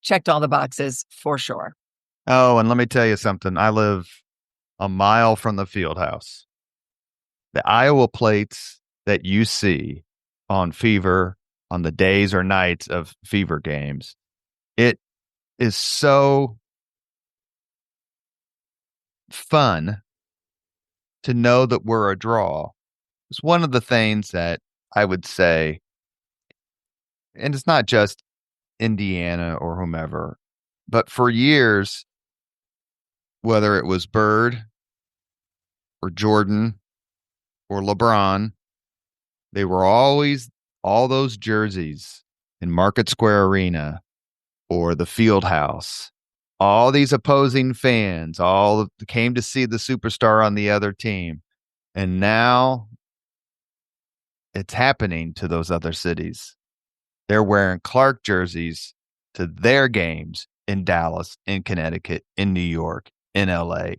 Checked all the boxes for sure. Oh, and let me tell you something. I live a mile from the field house. The Iowa plates that you see on Fever on the days or nights of Fever games, it is so fun to know that we're a draw. It's one of the things that I would say, and it's not just Indiana or whomever, but for years, whether it was Bird or Jordan or LeBron, they were always all those jerseys in Market Square Arena or the field house. All these opposing fans all came to see the superstar on the other team. And now it's happening to those other cities. They're wearing Clark jerseys to their games in Dallas, in Connecticut, in New York, in LA.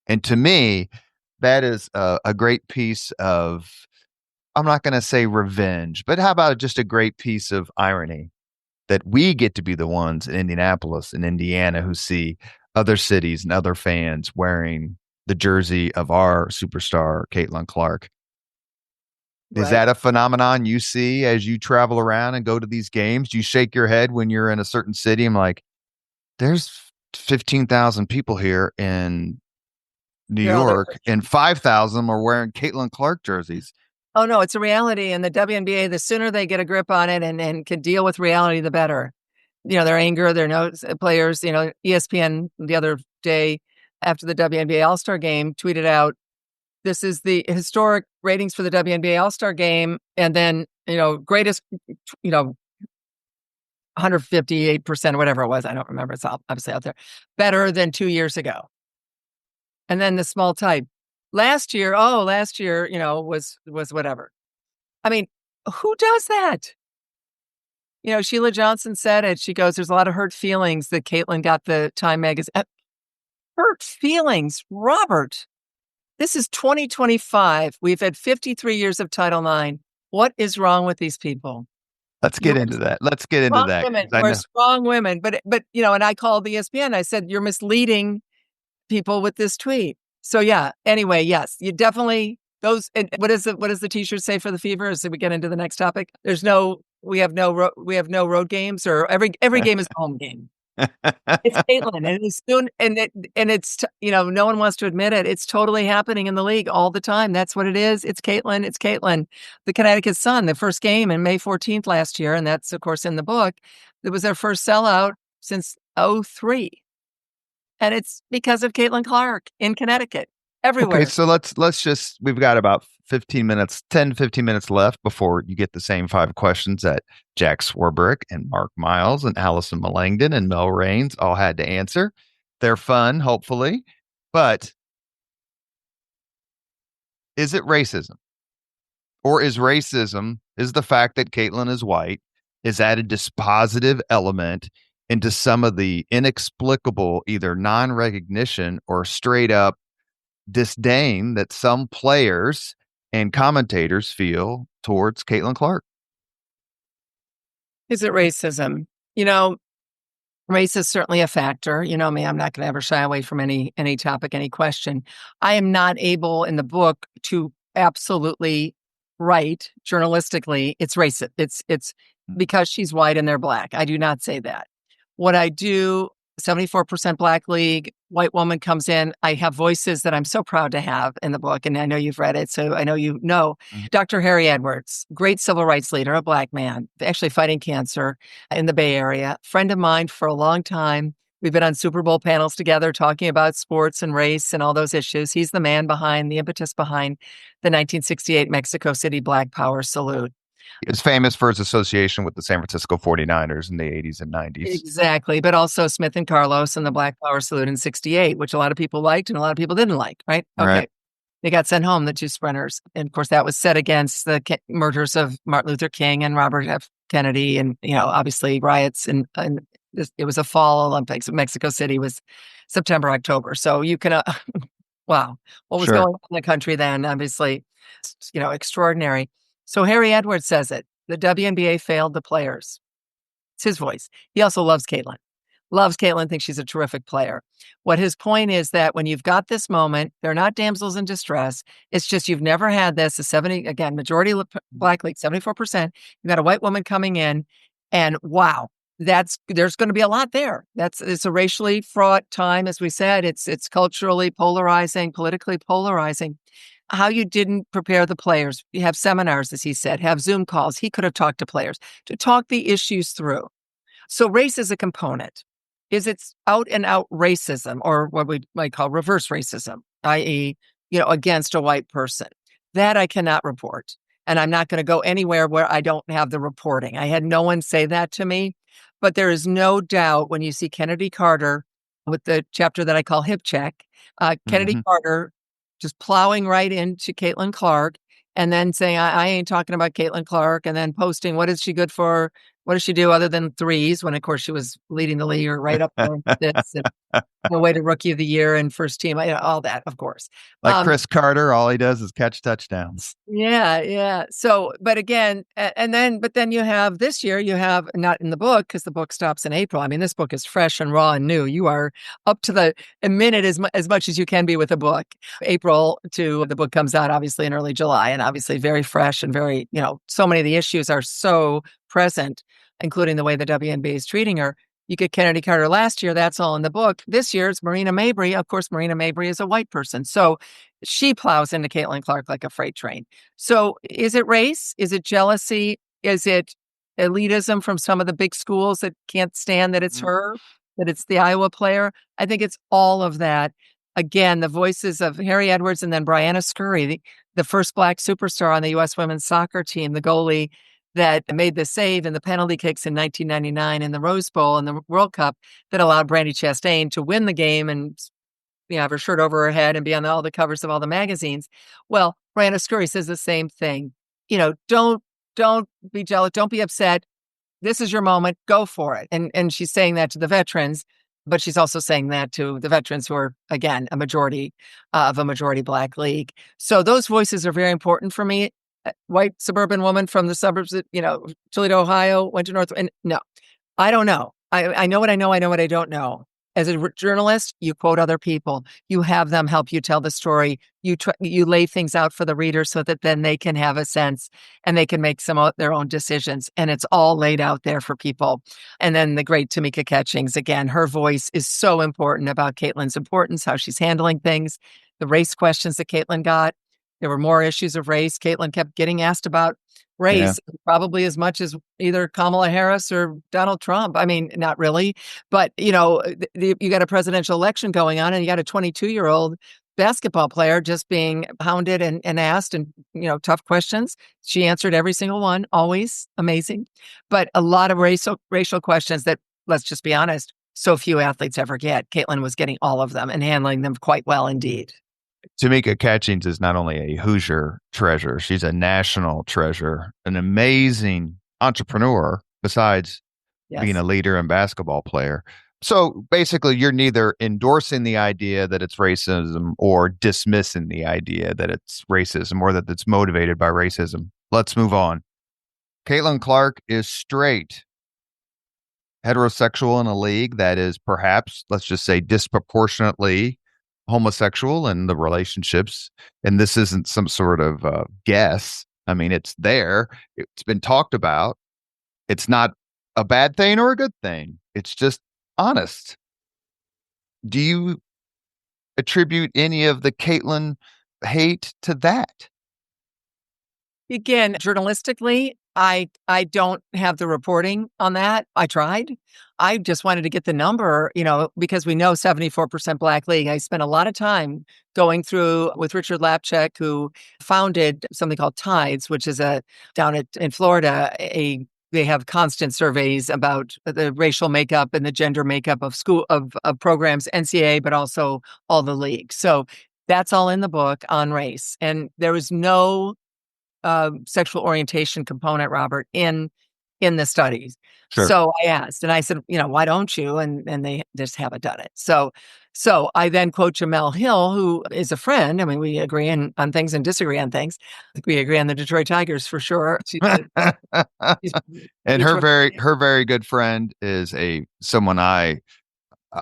And to me, that is a great piece of, I'm not going to say revenge, but how about just a great piece of irony that we get to be the ones in Indianapolis and Indiana who see other cities and other fans wearing the jersey of our superstar, Caitlin Clark. Is Right. that a phenomenon you see as you travel around and go to these games? Do you shake your head when you're in a certain city? I'm like, there's 15,000 people here in New They're all there. York, and 5,000 are wearing Caitlin Clark jerseys. Oh, no, it's a reality. And the WNBA, the sooner they get a grip on it and can deal with reality, the better. Their anger, their notes, players, ESPN the other day after the WNBA All-Star game tweeted out, this is the historic ratings for the WNBA All-Star game. And then, greatest, 158% or whatever it was. I don't remember. It's obviously out there. Better than 2 years ago. And then the small type. Last year, was whatever. I mean, who does that? Sheila Johnson said it. She goes, there's a lot of hurt feelings that Caitlin got the Time magazine. hurt feelings. Robert, this is 2025. We've had 53 years of Title IX. What is wrong with these people? Let's get You're into that. Let's get into strong that women. because I We're know. strong women. But and I called the ESPN. I said, you're misleading people with this tweet. So yeah, anyway, yes, you definitely those and what does the t-shirt say for the Fever as we get into the next topic? We have no road games, or every game is a home game. It's Caitlin, and it's soon, and it's no one wants to admit it. It's totally happening in the league all the time. That's what it is. It's Caitlin. It's Caitlin. The Connecticut Sun, the first game in May 14th last year, and that's of course in the book. It was their first sellout since '03, and it's because of Caitlin Clark in Connecticut. Okay, Everywhere. so let's just we've got about 15 minutes, 10, 15 minutes left before you get the same five questions that Jack Swarbrick and Mark Miles and Allison Millangton and Mel Raines all had to answer. They're fun, hopefully. But is it racism? Or is the fact that Caitlin is white, is that a dispositive element into some of the inexplicable either non-recognition or straight up disdain that some players and commentators feel towards Caitlin Clark? Is it racism? Race is certainly a factor. You know me, I'm not going to ever shy away from any topic, any question. I am not able in the book to absolutely write journalistically it's racist. It's because she's white and they're black. I do not say that. What I do, 74% Black League, white woman comes in. I have voices that I'm so proud to have in the book, and I know you've read it, so I know you know. Mhm. Dr. Harry Edwards, great civil rights leader, a black man, actually fighting cancer in the Bay Area, friend of mine for a long time. We've been on Super Bowl panels together talking about sports and race and all those issues. He's the man behind the impetus behind the 1968 Mexico City Black Power salute. Is famous for his association with the San Francisco 49ers in the 80s and 90s. Exactly, but also Smith and Carlos and the Black Power salute in '68, which a lot of people liked and a lot of people didn't like, right? Right. Okay. They got sent home, the two sprinters. And of course, that was set against the murders of Martin Luther King and Robert F. Kennedy, and obviously riots. And it was a fall Olympics. Mexico City was September, October. So you can, wow, what was Sure. going on in the country then? Obviously, extraordinary. So Harry Edwards says it. The WNBA failed the players. It's his voice. He also loves Caitlin. Loves Caitlin, thinks she's a terrific player. What his point is that when you've got this moment, they're not damsels in distress. It's just you've never had this. A 70, again, majority Black League, 74%. You've got a white woman coming in, and wow, there's going to be a lot there. It's a racially fraught time, as we said. It's culturally polarizing, politically polarizing. How you didn't prepare the players. You have seminars, as he said, have Zoom calls. He could have talked to players to talk the issues through. So race is a component. Is it out and out racism, or what we might call reverse racism, i.e., against a white person? That I cannot report. And I'm not going to go anywhere where I don't have the reporting. I had no one say that to me. But there is no doubt when you see Kennedy Carter with the chapter that I call Hip Check, Kennedy Hmm. Carter just plowing right into Caitlin Clark and then saying, I ain't talking about Caitlin Clark, and then posting, what is she good for? What does she do other than threes? When, of course, she was leading the league or right up there with this, and the way to rookie of the year and first team, all that, of course. Like Chris Carter, all he does is catch touchdowns. Yeah, yeah. So, but again, but then you have this year, you have not in the book because the book stops in April. I mean, this book is fresh and raw and new. You are up to a minute as much as you can be with a book. April to the book comes out obviously in early July, and obviously very fresh and very, so many of the issues are so present, including the way the WNBA is treating her. You get Kennedy Carter last year, that's all in the book. This year it's Marina Mabrey. Of course, Marina Mabrey is a white person. So she plows into Caitlin Clark like a freight train. So is it race? Is it jealousy? Is it elitism from some of the big schools that can't stand that it's her, that it's the Iowa player? I think it's all of that. Again, the voices of Harry Edwards and then Brianna Scurry, the first Black superstar on the U.S. women's soccer team, the goalie that made the save in the penalty kicks in 1999 in the Rose Bowl and the World Cup that allowed Brandi Chastain to win the game and have her shirt over her head and be on all the covers of all the magazines. Well, Brianna Scurry says the same thing. Don't be jealous. Don't be upset. This is your moment. Go for it. And she's saying that to the veterans. But she's also saying that to the veterans who are, again, a majority of a majority Black league. So those voices are very important for me. White suburban woman from the suburbs, Toledo, Ohio, went to North. And no, I don't know. I know what I know. I know what I don't know. As a journalist, you quote other people. You have them help you tell the story. You lay things out for the reader so that then they can have a sense and they can make some of their own decisions. And it's all laid out there for people. And then the great Tamika Catchings, again, her voice is so important about Caitlin's importance, how she's handling things, the race questions that Caitlin got. There were more issues of race. Caitlin kept getting asked about Yeah. race, probably as much as either Kamala Harris or Donald Trump. I mean, not really, but you got a presidential election going on, and you got a 22-year-old basketball player just being hounded and asked, and tough questions. She answered every single one, always amazing, but a lot of racial questions that, let's just be honest, so few athletes ever get. Caitlin was getting all of them and handling them quite well indeed. Tamika Catchings is not only a Hoosier treasure, she's a national treasure, an amazing entrepreneur, besides being Yes. a leader and basketball player. So basically, you're neither endorsing the idea that it's racism or dismissing the idea that it's racism or that it's motivated by racism. Let's move on. Caitlin Clark is straight, heterosexual in a league that is perhaps, let's just say, disproportionately homosexual in the relationships. And this isn't some sort of guess. I mean, it's there, it's been talked about. It's not a bad thing or a good thing. It's just honest. Do you attribute any of the Caitlin hate to that? Again, journalistically, I don't have the reporting on that. I tried. I just wanted to get the number, because we know 74% Black League. I spent a lot of time going through with Richard Lapchek, who founded something called Tides, which is in Florida, they have constant surveys about the racial makeup and the gender makeup of of programs, NCAA, but also all the leagues. So that's all in the book on race. And there was no sexual orientation component, Robert, in the studies. Sure. So I asked, and I said, why don't you? And they just haven't done it. So I then quote Jamel Hill, who is a friend. I mean, we agree on things and disagree on things. I think we agree on the Detroit Tigers for sure. She's And Detroit. her very good friend is someone I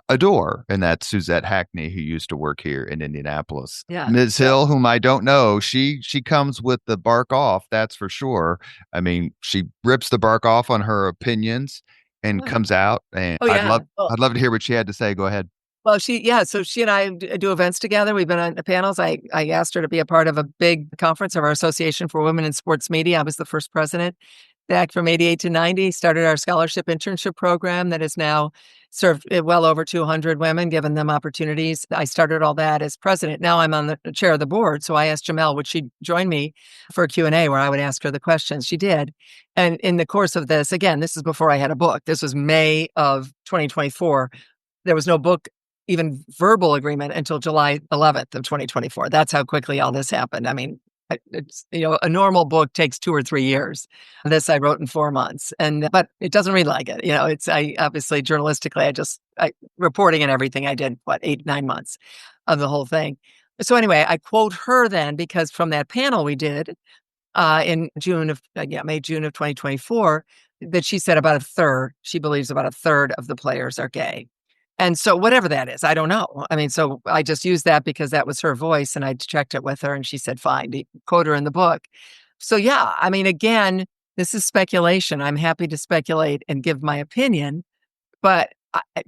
adore, and that's Suzette Hackney, who used to work here in Indianapolis. Yeah. Ms. Hill, whom I don't know, she comes with the bark off, that's for sure. I mean, she rips the bark off on her opinions and Yeah. comes out, and Oh yeah. I'd love to hear what she had to say. Go ahead. Well, so she and I do events together. We've been on the panels. I asked her to be a part of a big conference of our Association for Women in Sports Media. I was the first president back from 88 to 90, started our scholarship internship program that has now served well over 200 women, given them opportunities. I started all that as president. Now I'm on the chair of the board. So I asked Jamel, would she join me for a Q&A where I would ask her the questions? She did. And in the course of this, again, this is before I had a book. This was May of 2024. There was no book, even verbal agreement, until July 11th of 2024. That's how quickly all this happened. I mean, it's, a normal book takes 2 or 3 years. This I wrote in 4 months, but it doesn't read like it. I obviously journalistically, I reporting and everything I did, 8, 9 months of the whole thing. So anyway, I quote her then because from that panel we did in May, June of 2024, that she said she believes about a third of the players are gay. And so whatever that is, I don't know. I mean, so I just used that because that was her voice and I checked it with her and she said, fine, quote her in the book. So yeah, I mean, again, this is speculation. I'm happy to speculate and give my opinion. But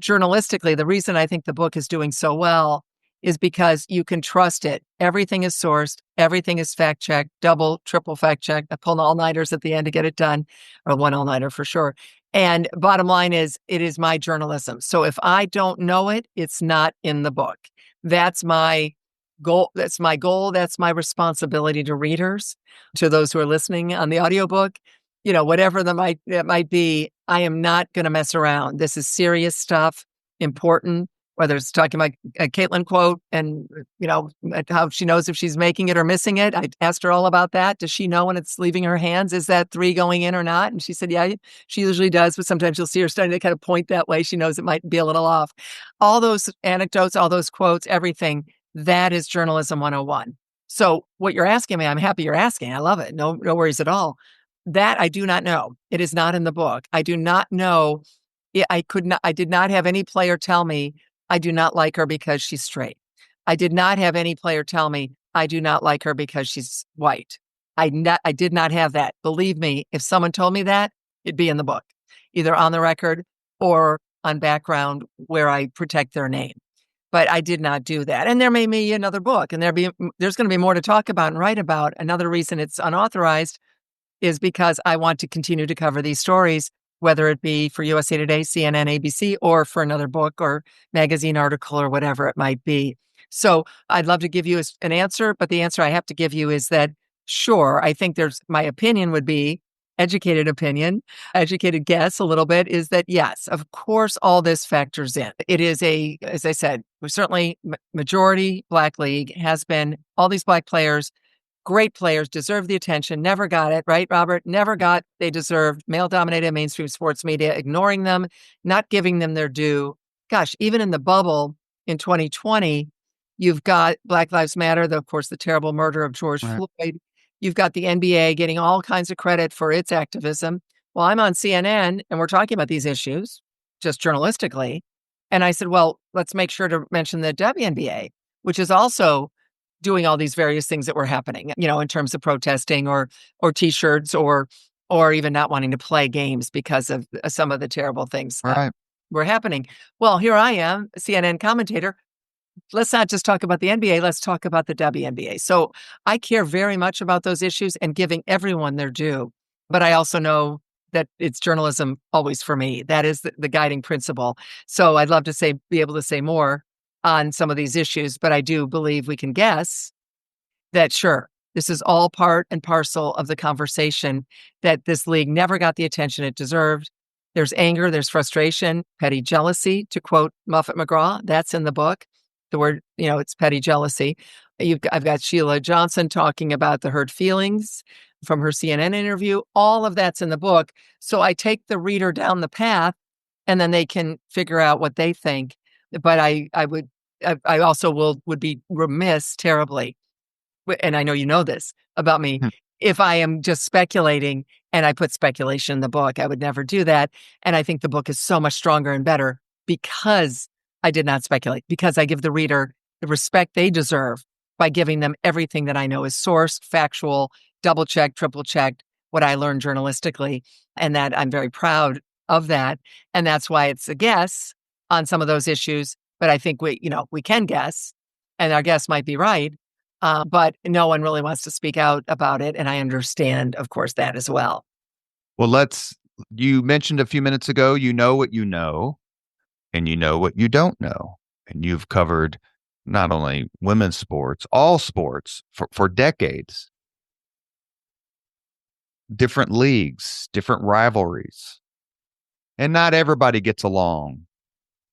journalistically, the reason I think the book is doing so well is because you can trust it. Everything is sourced. Everything is fact checked, double, triple fact checked. I pull all-nighters at the end to get it done, or one all-nighter for sure. And bottom line is, it is my journalism. So if I don't know it, it's not in the book. That's my goal. That's my goal. That's my responsibility to readers, to those who are listening on the audiobook. Whatever that might be, I am not going to mess around. This is serious stuff, important. whether it's talking about a Caitlin quote and, how she knows if she's making it or missing it. I asked her all about that. Does she know when it's leaving her hands? Is that three going in or not? And she said, yeah, she usually does, but sometimes you'll see her starting to kind of point that way. She knows it might be a little off. All those anecdotes, all those quotes, everything, that is journalism 101. So what you're asking me, I'm happy you're asking. I love it. No worries at all. That I do not know. It is not in the book. I do not know. I did not have any player tell me I do not like her because she's straight. I did not have any player tell me I do not like her because she's white. I did not have that. Believe me, if someone told me that, it'd be in the book, either on the record or on background where I protect their name. But I did not do that. And there may be another book, and there's going to be more to talk about and write about. Another reason it's unauthorized is because I want to continue to cover these stories, whether it be for USA Today, CNN, ABC, or for another book or magazine article or whatever it might be. So I'd love to give you an answer, but the answer I have to give you is that, sure, I think my opinion would be educated opinion, educated guess a little bit, is that yes, of course, all this factors in. It is as I said, we're certainly majority Black league, has been all these Black players, great players, deserve the attention, never got it, right, Robert? Never got, they deserved, male-dominated mainstream sports media, ignoring them, not giving them their due. Gosh, even in the bubble in 2020, you've got Black Lives Matter, of course, the terrible murder of George Right. Floyd. You've got the NBA getting all kinds of credit for its activism. Well, I'm on CNN and we're talking about these issues just journalistically. And I said, well, let's make sure to mention the WNBA, which is also doing all these various things that were happening, in terms of protesting or T-shirts or even not wanting to play games because of some of the terrible things Right. were happening. Well, here I am, a CNN commentator. Let's not just talk about the NBA, let's talk about the WNBA. So I care very much about those issues and giving everyone their due. But I also know that it's journalism always for me. That is the guiding principle. So I'd love to be able to say more on some of these issues, but I do believe we can guess that, sure, this is all part and parcel of the conversation, that this league never got the attention it deserved. There's anger, there's frustration, petty jealousy, to quote Muffet McGraw. That's in the book. The word, it's petty jealousy. I've got Sheila Johnson talking about the hurt feelings from her CNN interview. All of that's in the book. So I take the reader down the path and then they can figure out what they think. But I also would be remiss terribly, and I know you know this about me, Hmm. if I am just speculating and I put speculation in the book. I would never do that. And I think the book is so much stronger and better because I did not speculate, because I give the reader the respect they deserve by giving them everything that I know is sourced, factual, double checked, triple checked, what I learned journalistically. And that I'm very proud of that. And that's why it's a guess on some of those issues. But I think we can guess, and our guess might be right. But no one really wants to speak out about it. And I understand, of course, that as well. Well, you mentioned a few minutes ago, you know what you know, and you know what you don't know. And you've covered not only women's sports, all sports for decades, different leagues, different rivalries. And not everybody gets along,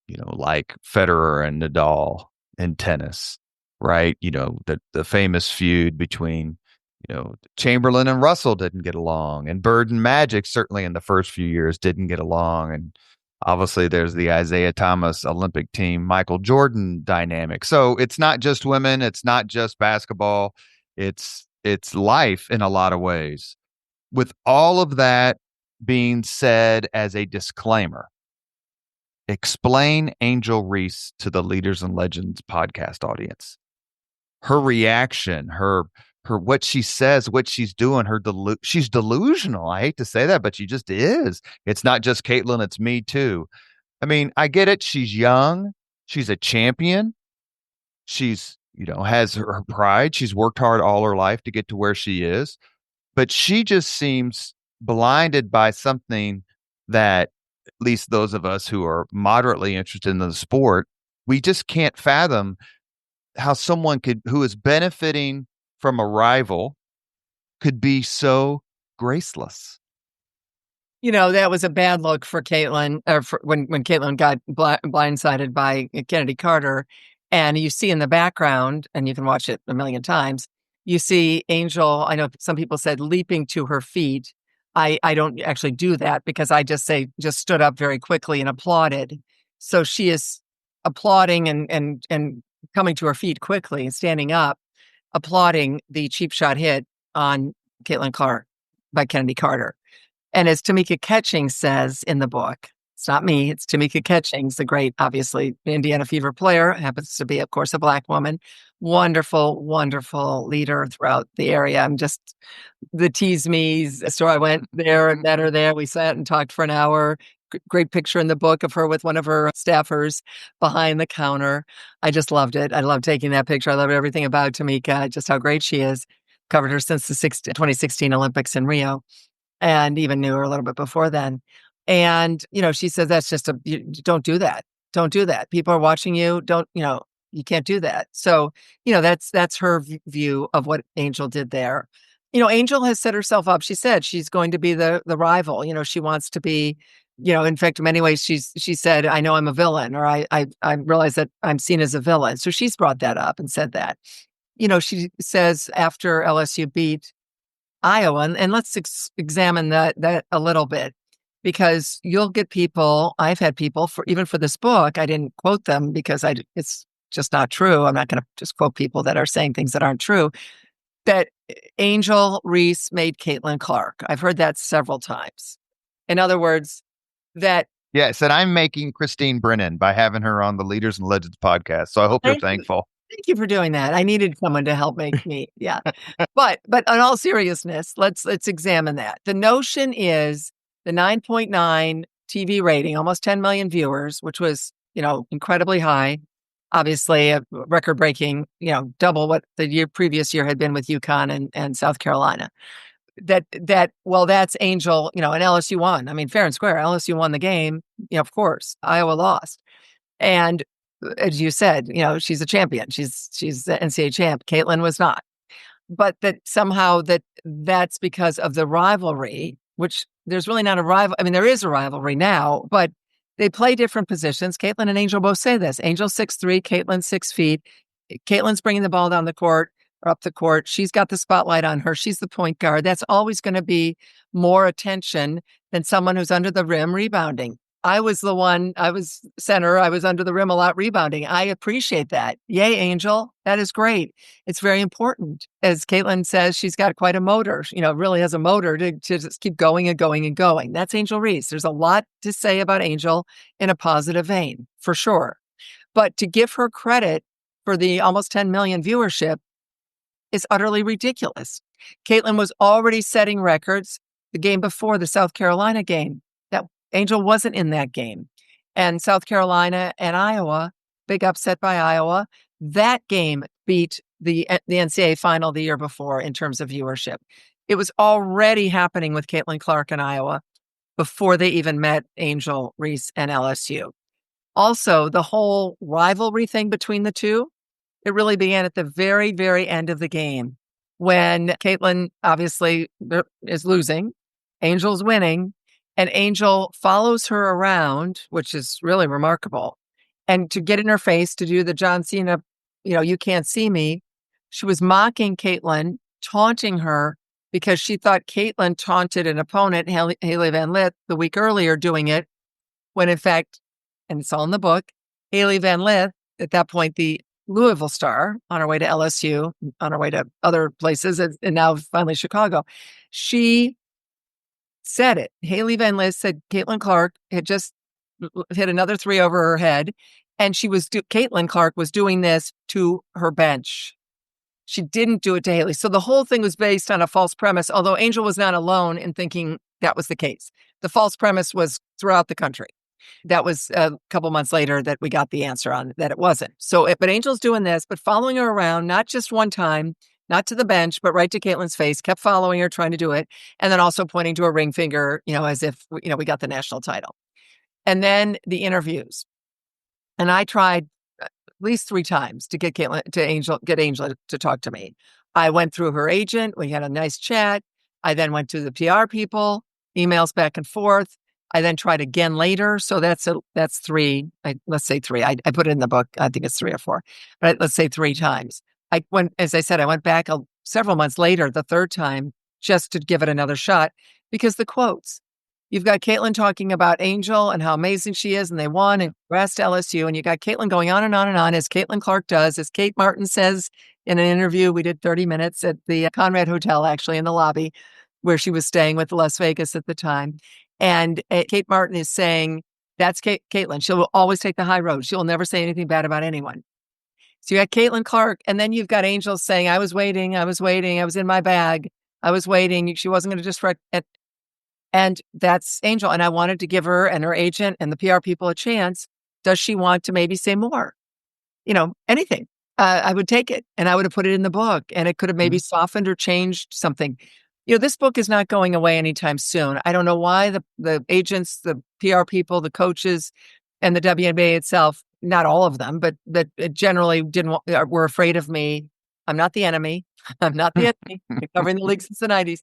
like Federer and Nadal in tennis, right? The famous feud between, Chamberlain and Russell didn't get along, and Bird and Magic certainly in the first few years didn't get along. And obviously there's the Isaiah Thomas Olympic team, Michael Jordan dynamic. So it's not just women, it's not just basketball, it's life in a lot of ways. With all of that being said as a disclaimer, explain Angel Reese to the Leaders and Legends podcast audience. Her reaction, her what she says, what she's doing, she's delusional. I hate to say that, but she just is. It's not just Caitlin, it's me too. I mean, I get it. She's young. She's a champion. She's, has her pride. She's worked hard all her life to get to where she is. But she just seems blinded by something that, at least those of us who are moderately interested in the sport, we just can't fathom how someone who is benefiting from a rival could be so graceless. That was a bad look for Caitlin, or when Caitlin got blindsided by Kennedy Carter. And you see in the background, and you can watch it a million times, you see Angel. I know some people said leaping to her feet. I don't actually do that because I just stood up very quickly and applauded. So she is applauding and coming to her feet quickly and standing up, applauding the cheap shot hit on Caitlin Clark by Kennedy Carter. And as Tamika Catchings says in the book, it's not me, it's Tamika Catchings, the great, obviously, Indiana Fever player, happens to be, of course, a Black woman. Wonderful, wonderful leader throughout the area. I'm just the tease me's. So I went there and met her there. We sat and talked for an hour. Great picture in the book of her with one of her staffers behind the counter. I just loved it. I love taking that picture. I love everything about Tamika, just how great she is. Covered her since the 2016 Olympics in Rio, and even knew her a little bit before then. And, she says that's don't do that. Don't do that. People are watching you. Don't, you can't do that. So, that's her view of what Angel did there. Angel has set herself up. She said she's going to be the rival. She wants to be, in fact, in many ways, she said, I know I'm a villain, or I realize that I'm seen as a villain. So she's brought that up and said that. She says after LSU beat Iowa, and let's examine that a little bit, because you'll get people. I've had people even for this book. I didn't quote them because it's just not true. I'm not going to just quote people that are saying things that aren't true. That Angel Reese made Caitlin Clark. I've heard that several times. In other words, that Yes, and I'm making Christine Brennan by having her on the Leaders and Legends podcast. So I hope you're thank you. thankful. Thank you for doing that. I needed someone to help make me. Yeah. But in all seriousness, let's examine that. The notion is the 9.9 TV rating, almost 10 million viewers, which was, incredibly high. Obviously a record breaking, double what the previous year had been with UConn and South Carolina. That's Angel, and LSU won. I mean, fair and square, LSU won the game. Of course, Iowa lost. And as you said, she's a champion. She's the NCAA champ. Caitlin was not. But that somehow that's because of the rivalry, which there's really not a rival. I mean, there is a rivalry now, but they play different positions. Caitlin and Angel both say this. Angel 6'3", Caitlin 6 feet. Caitlin's bringing the ball down the court or up the court. She's got the spotlight on her. She's the point guard. That's always going to be more attention than someone who's under the rim rebounding. I was center. I was under the rim a lot rebounding. I appreciate that. Yay, Angel. That is great. It's very important. As Caitlin says, she's got quite a motor, really has a motor to just keep going and going and going. That's Angel Reese. There's a lot to say about Angel in a positive vein, for sure. But to give her credit for the almost 10 million viewership is utterly ridiculous. Caitlin was already setting records the game before the South Carolina game. Angel wasn't in that game. And South Carolina and Iowa, big upset by Iowa. That game beat the NCAA final the year before in terms of viewership. It was already happening with Caitlin Clark in Iowa before they even met Angel Reese and LSU. Also, the whole rivalry thing between the two, it really began at the very, very end of the game when Caitlin obviously is losing, Angel's winning, and Angel follows her around, which is really remarkable. And to get in her face, to do the John Cena, you can't see me. She was mocking Caitlin, taunting her because she thought Caitlin taunted an opponent, Haley Van Lith, the week earlier doing it, when in fact, and it's all in the book, Haley Van Lith, at that point, the Louisville star, on her way to LSU, on her way to other places, and now finally Chicago, she said it. Haley Van Lith said Caitlin Clark had just hit another three over her head, and Caitlin Clark was doing this to her bench. She didn't do it to Haley. So the whole thing was based on a false premise, although Angel was not alone in thinking that was the case. The false premise was throughout the country. That was a couple months later that we got the answer on that it wasn't. But Angel's doing this, but following her around, not just one time, not to the bench, but right to Caitlin's face, kept following her, trying to do it. And then also pointing to a ring finger, as if, we got the national title. And then the interviews. And I tried at least 3 times to get Angel to talk to me. I went through her agent. We had a nice chat. I then went to the PR people. emails back and forth. I then tried again later. So that's three. Let's say three. I put it in the book. I think it's three or four, but let's say three times. As I said, I went back several months later, the third time, just to give it another shot because the quotes. You've got Caitlin talking about Angel and how amazing she is, and they won and congrats to LSU. And you got Caitlin going on and on and on, as Caitlin Clark does, as Kate Martin says in an interview. We did 30 minutes at the Conrad Hotel, actually, in the lobby where she was staying with Las Vegas at the time. And Kate Martin is saying, that's Caitlin. She'll always take the high road. She'll never say anything bad about anyone. So you got Caitlin Clark, and then you've got Angel saying, I was waiting. I was in my bag. I was waiting. She wasn't going to just and that's Angel. And I wanted to give her and her agent and the PR people a chance. Does she want to maybe say more? Anything. I would take it and I would have put it in the book and it could have maybe softened or changed something. This book is not going away anytime soon. I don't know why the agents, the PR people, the coaches, and the WNBA itself, not all of them, but that generally were afraid of me. I'm not the enemy. I'm not the enemy. I've been covering the league since the 90s.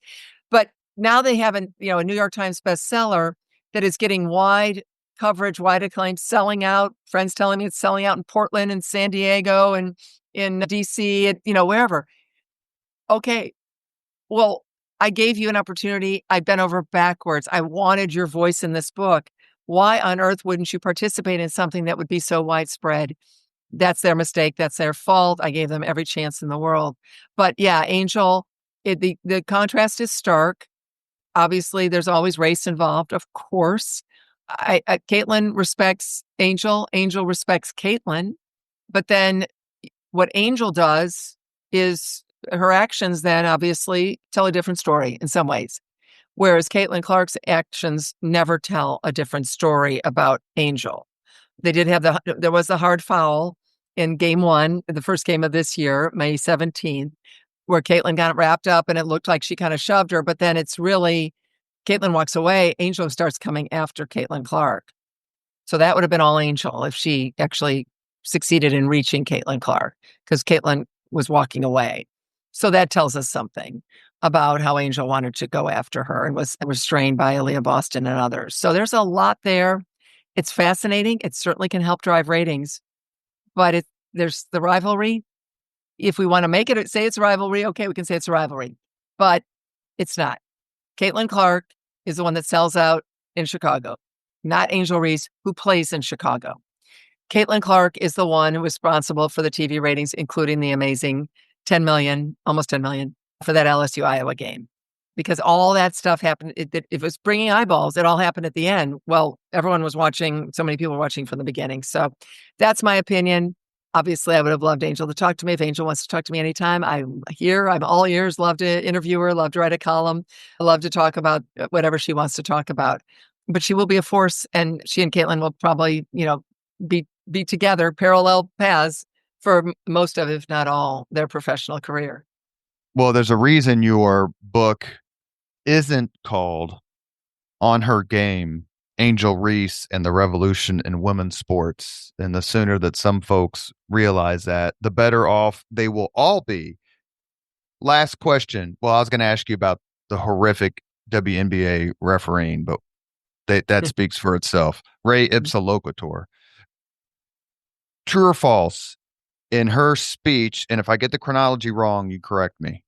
But now they have a New York Times bestseller that is getting wide coverage, wide acclaim, selling out. Friends telling me it's selling out in Portland and San Diego and in DC and, wherever. Okay. Well, I gave you an opportunity. I bent over backwards. I wanted your voice in this book. Why on earth wouldn't you participate in something that would be so widespread? That's their mistake. That's their fault. I gave them every chance in the world. But yeah, Angel, the contrast is stark. Obviously, there's always race involved, of course. Caitlin respects Angel. Angel respects Caitlin. But then what Angel does is her actions then obviously tell a different story in some ways. Whereas Caitlin Clark's actions never tell a different story about Angel. There was the hard foul in game one, the first game of this year, May 17th, where Caitlin got wrapped up and it looked like she kind of shoved her, but then it's really, Caitlin walks away, Angel starts coming after Caitlin Clark. So that would have been all Angel if she actually succeeded in reaching Caitlin Clark, because Caitlin was walking away. So that tells us something about how Angel wanted to go after her and was restrained by Aaliyah Boston and others. So there's a lot there. It's fascinating. It certainly can help drive ratings, but there's the rivalry. If we want to make it say it's a rivalry, okay, we can say it's a rivalry, but it's not. Caitlin Clark is the one that sells out in Chicago, not Angel Reese, who plays in Chicago. Caitlin Clark is the one responsible for the TV ratings, including the amazing 10 million, almost 10 million for that LSU Iowa game. Because all that stuff happened, it was bringing eyeballs. It all happened at the end. Well, everyone was watching. So many people were watching from the beginning. So that's my opinion. Obviously, I would have loved Angel to talk to me. If Angel wants to talk to me anytime, I'm here. I'm all ears. Love to interview her. Love to write a column. I love to talk about whatever she wants to talk about. But she will be a force, and she and Caitlin will probably, be together, parallel paths for most of, if not all, their professional career. Well, there's a reason your book isn't called On Her Game, Angel Reese and the Revolution in Women's Sports. And the sooner that some folks realize that, the better off they will all be. Last question. Well, I was going to ask you about the horrific WNBA refereeing, but that speaks for itself. Ray ipsa loquitur. True or false? In her speech, and if I get the chronology wrong, you correct me.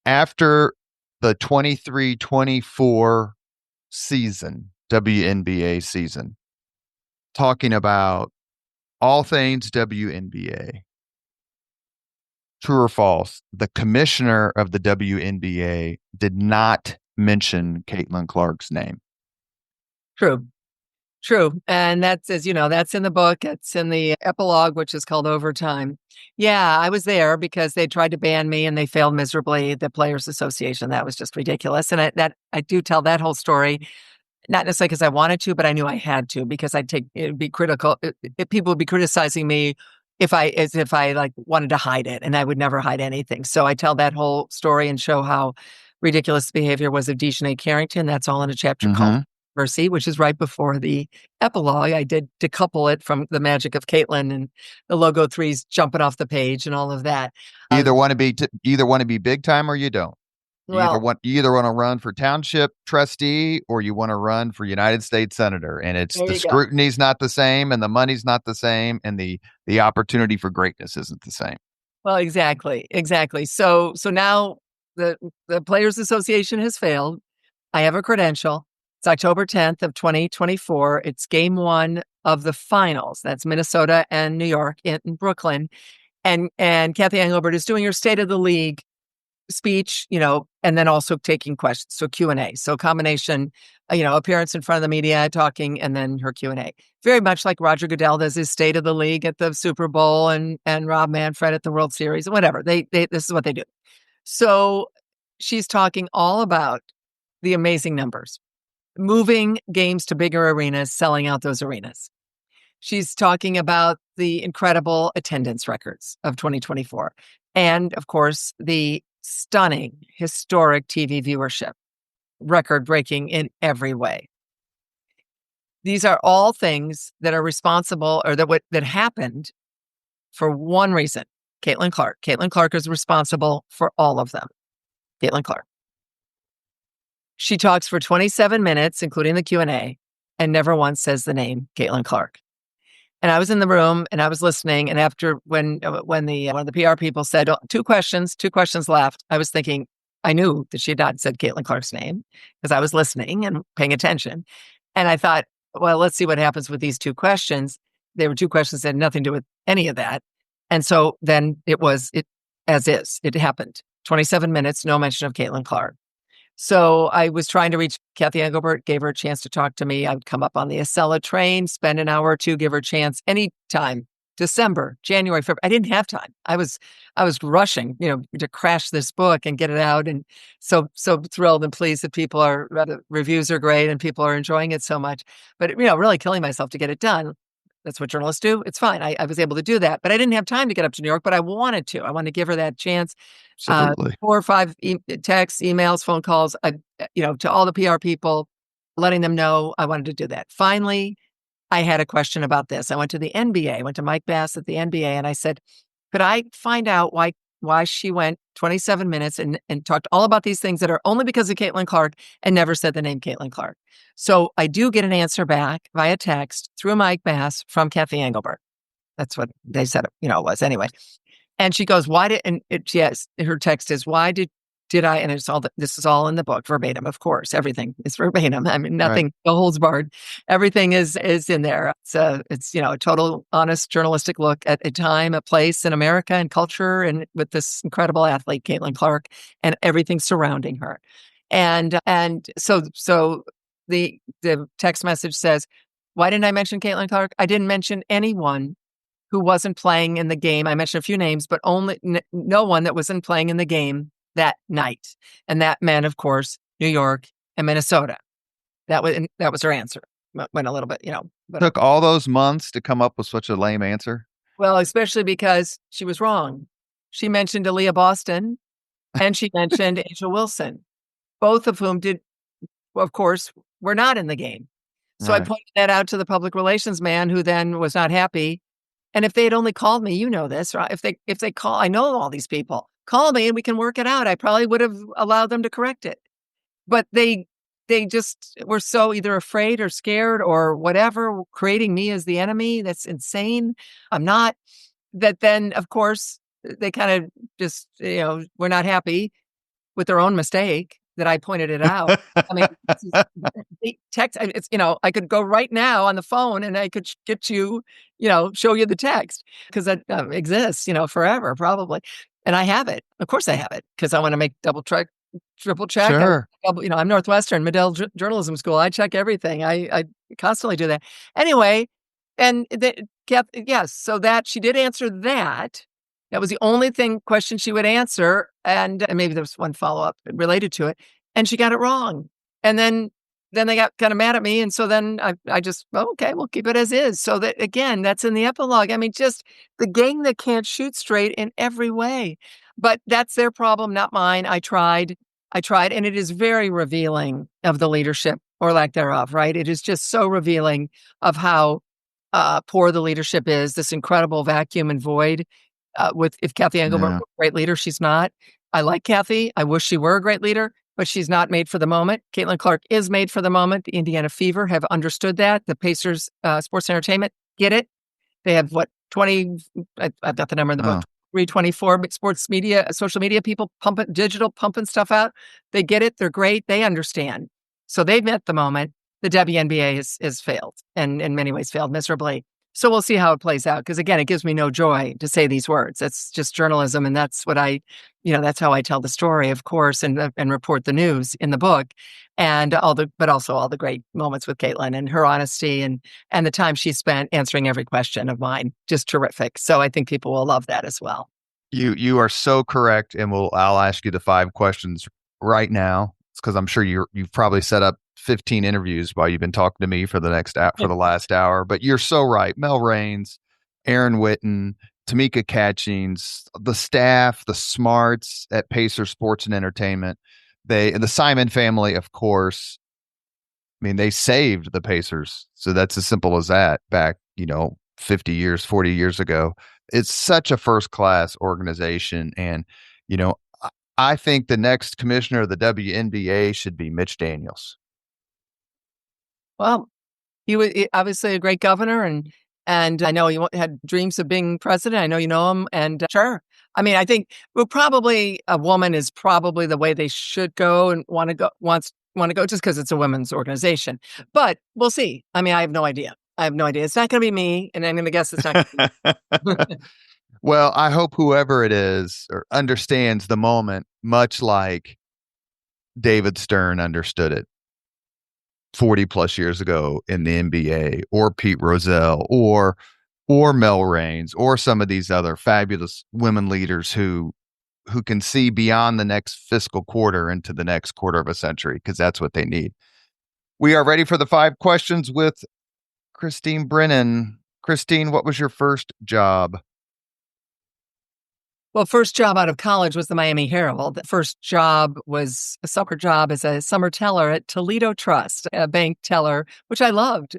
After the 23-24 season, WNBA season, talking about all things WNBA. True or false? The commissioner of the WNBA did not mention Caitlin Clark's name. True. And that's, as you know, that's in the book. It's in the epilogue, which is called Overtime. Yeah, I was there because they tried to ban me and they failed miserably. The Players Association, that was just ridiculous. And I do tell that whole story, not necessarily because I wanted to, but I knew I had to, because it'd be critical. People would be criticizing me as if I like wanted to hide it, and I would never hide anything. So I tell that whole story and show how ridiculous the behavior was of Dejanay Carrington. That's all in a chapter called Mercy, which is right before the epilogue. I did decouple it from the magic of Caitlin and the logo threes jumping off the page and all of that. Either want to be big time or you don't. Well, You either want to run for township trustee or you want to run for United States senator, and it's there the you go. scrutiny's not the same, and the money's not the same, and the opportunity for greatness isn't the same. Well, exactly, exactly. So now the the Players Association has failed. I have a credential. It's October 10th of 2024. It's game one of the finals. That's Minnesota and New York in Brooklyn. And Kathy Engelbert is doing her State of the League speech, and then also taking questions. So Q&A. So combination, appearance in front of the media, talking, and then her Q&A. Very much like Roger Goodell does his State of the League at the Super Bowl and Rob Manfred at the World Series, whatever. This is what they do. So she's talking all about the amazing numbers, moving games to bigger arenas, selling out those arenas. She's talking about the incredible attendance records of 2024. And of course, the stunning, historic TV viewership, record breaking in every way. These are all things that are responsible or that happened for one reason. Caitlin Clark. Caitlin Clark is responsible for all of them. Caitlin Clark. She talks for 27 minutes, including the Q&A, and never once says the name Caitlin Clark. And I was in the room and I was listening. And after when the one of the PR people said, "Oh, two questions left," I was thinking, I knew that she had not said Caitlin Clark's name because I was listening and paying attention. And I thought, well, let's see what happens with these two questions. They were two questions that had nothing to do with any of that. And so then it as is. It happened. 27 minutes, no mention of Caitlin Clark. So I was trying to reach Kathy Engelbert, gave her a chance to talk to me. I would come up on the Acela train, spend an hour or two, give her a chance anytime. December, January, February. I didn't have time. I was rushing, to crash this book and get it out. And so thrilled and pleased that the reviews are great and people are enjoying it so much. But, really killing myself to get it done. That's what journalists do. It's fine. I was able to do that, but I didn't have time to get up to New York, but I wanted to. I wanted to give her that chance. Absolutely. 4 or 5 texts, emails, phone calls, to all the PR people, letting them know I wanted to do that. Finally, I had a question about this. I went to the NBA, went to Mike Bass at the NBA, and I said, could I find out why she went 27 minutes and talked all about these things that are only because of Caitlin Clark and never said the name Caitlin Clark? So I do get an answer back via text through Mike Bass from Kathy Engelbert. That's what they said, it was anyway. And she goes, yes, her text is, why did I, and this is all in the book, verbatim, of course, everything is verbatim. I mean, nothing, Right. no holds barred. Everything is in there. It's a total honest journalistic look at a time, a place in America and culture, and with this incredible athlete, Caitlin Clark, and everything surrounding her. And so the text message says, why didn't I mention Caitlin Clark? I didn't mention anyone who wasn't playing in the game. I mentioned a few names, but only no one that wasn't playing in the game that night. And that meant, of course, New York and Minnesota. That was her answer. Went a little bit, but Took all those months to come up with such a lame answer. well, especially because she was wrong. She mentioned Aaliyah Boston and she mentioned Angel Wilson, both of whom of course, were not in the game. So I Right. pointed that out to the public relations man, who then was not happy. And if they had only called me, this, right? If they call, I know all these people. Call me and we can work it out. I probably would have allowed them to correct it. But they just were so either afraid or scared or whatever, creating me as the enemy. That's insane. I'm not. That then, of course, they kind of just, were not happy with their own mistake that I pointed it out. I mean, this is text. It's, I could go right now on the phone and I could get you, show you the text because that exists, forever probably. And I have it. Of course I have it because I want to make triple check. Sure. I'm Northwestern, Medill Journalism School. I check everything. I constantly do that. Anyway, and yes, so that she did answer that. That was the only question she would answer. And maybe there was one follow-up related to it. And she got it wrong. And then they got kind of mad at me. And so then I just, okay, we'll keep it as is. So that, again, that's in the epilogue. I mean, just the gang that can't shoot straight in every way. But that's their problem, not mine. I tried. And it is very revealing of the leadership or lack thereof, right? It is just so revealing of how poor the leadership is, this incredible vacuum and void. If Kathy Engelbert Yeah. were a great leader, she's not. I like Kathy. I wish she were a great leader, but she's not made for the moment. Caitlin Clark is made for the moment. The Indiana Fever have understood that. The Pacers, Sports Entertainment, get it. They have what, 20, I've got the number in the book, Oh, 324 sports media, social media people pumping digital, pumping stuff out. They get it. They're great. They understand. So they've met the moment. The WNBA has failed and in many ways failed miserably. So we'll see how it plays out. Because again, it gives me no joy to say these words. It's just journalism. And that's what that's how I tell the story, of course, and report the news in the book. And but also all the great moments with Caitlin and her honesty and the time she spent answering every question of mine. Just terrific. So I think people will love that as well. you are so correct, and I'll ask you the 5 questions right now. It's because I'm sure you've probably set up 15 interviews while you've been talking to me for the last hour. But you're so right. Mel Raines, Aaron Witten, Tamika Catchings, the staff, the smarts at Pacer Sports and Entertainment, the Simon family, of course. I mean, they saved the Pacers. So that's as simple as that back, 50 years, 40 years ago. It's such a first class organization. And, you know, I think the next commissioner of the WNBA should be Mitch Daniels. Well, he was obviously a great governor, and I know he had dreams of being president. I know you know him, and sure. I mean, I think probably a woman is probably the way they should go and want to go just because it's a women's organization. But we'll see. I mean, I have no idea. I have no idea. It's not going to be me, and I'm going to guess it's not going to be. Well, I hope whoever it is understands the moment, much like David Stern understood it 40 plus years ago in the NBA, or Pete Rozelle, or Mel Raines, or some of these other fabulous women leaders who can see beyond the next fiscal quarter into the next quarter of a century, because that's what they need. We are ready for the 5 questions with Christine Brennan. Christine, what was your first job? Well, first job out of college was the Miami Herald. The first job was a summer job as a summer teller at Toledo Trust, a bank teller, which I loved,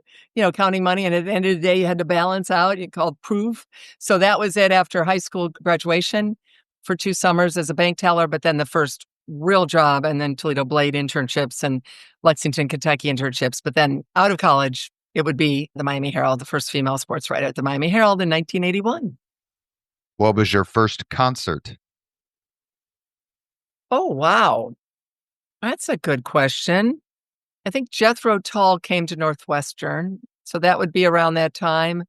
counting money. And at the end of the day, you had to balance out. You called proof. So that was it after high school graduation for 2 summers as a bank teller. But then the first real job, and then Toledo Blade internships and Lexington, Kentucky internships. But then out of college, it would be the Miami Herald, the first female sports writer at the Miami Herald in 1981. What was your first concert? Oh, wow. That's a good question. I think Jethro Tull came to Northwestern, so that would be around that time.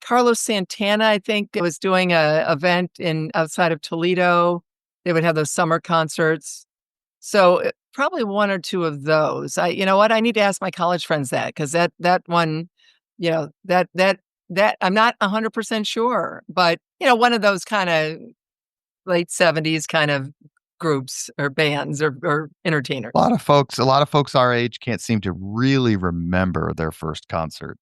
Carlos Santana, I think, was doing a event outside of Toledo. They would have those summer concerts. So probably one or two of those. You know what? I need to ask my college friends that, because that one, that I'm not 100% sure, but one of those kind of late 70s kind of groups or bands or entertainers. A lot of folks our age can't seem to really remember their first concert.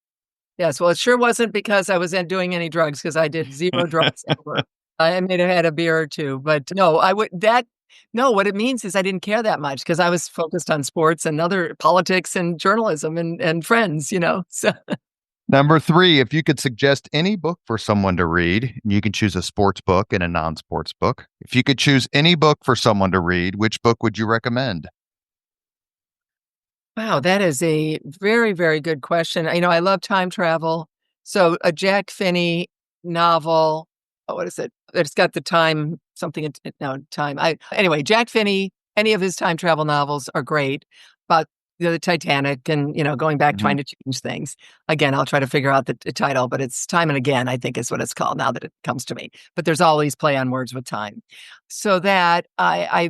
Yes, well, it sure wasn't because I was doing any drugs, because I did zero drugs ever. I may have had a beer or two, but no, what it means is I didn't care that much because I was focused on sports and other politics and journalism and friends, so. Number 3, if you could suggest any book for someone to read, you can choose a sports book and a non-sports book. If you could choose any book for someone to read, which book would you recommend? Wow, that is a very, very good question. I love time travel. So a Jack Finney novel, what is it? It's got the time, something, no, time. Anyway, Jack Finney, any of his time travel novels are great, but the Titanic and, going back, Mhm. trying to change things. Again, I'll try to figure out the title, but it's Time and Again, I think is what it's called now that it comes to me. But there's always play on words with time. So that I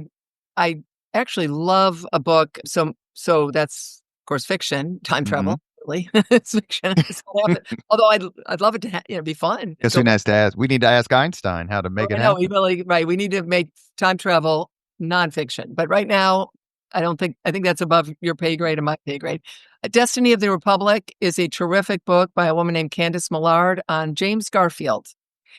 actually love a book. So that's, of course, fiction, time Mhm. travel. Really, it's fiction. It's what happened. Although I'd love it to be fun. Guess who has to ask? We need to ask Einstein how to make it I know we happen. really right. We need to make time travel nonfiction. But right now, I think that's above your pay grade and my pay grade. Destiny of the Republic is a terrific book by a woman named Candace Millard on James Garfield.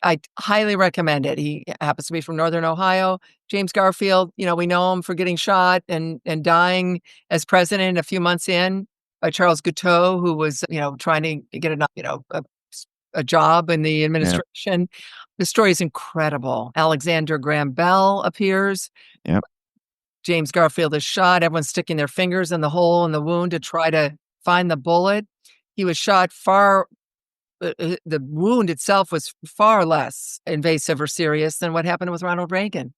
I highly recommend it. He happens to be from Northern Ohio. James Garfield, we know him for getting shot and dying as president a few months in by Charles Guiteau, who was, trying to get a a job in the Yeah. administration. The story is incredible. Alexander Graham Bell appears. Yep. James Garfield is shot. Everyone's sticking their fingers in the hole in the wound to try to find the bullet. He was shot far. The wound itself was far less invasive or serious than what happened with Ronald Reagan.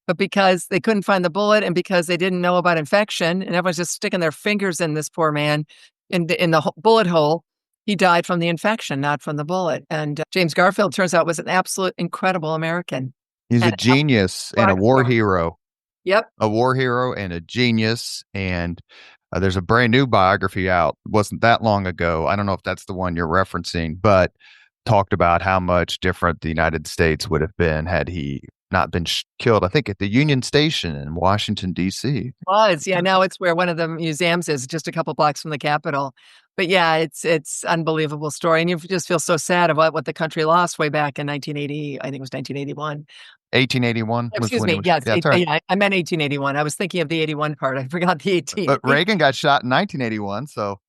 But because they couldn't find the bullet and because they didn't know about infection, and everyone's just sticking their fingers in this poor man in the bullet hole, he died from the infection, not from the bullet. And James Garfield turns out was an absolute incredible American. He's a And genius and a rock war star. hero. Yep. A war hero and a genius. And there's a brand new biography out. It wasn't that long ago. I don't know if that's the one you're referencing, but talked about how much different the United States would have been had he not been killed, I think, at the Union Station in Washington, D.C. Was. Yeah, now it's where one of the museums is, just a couple blocks from the Capitol. But yeah, it's unbelievable story. And you just feel so sad about what the country lost way back in 1980. I think it was 1981. 1881 was Excuse when he me. was. Yes. Yeah, that's all right. Yeah, I meant 1881. I was thinking of the 81 part. I forgot the 18. But Reagan got shot in 1981. So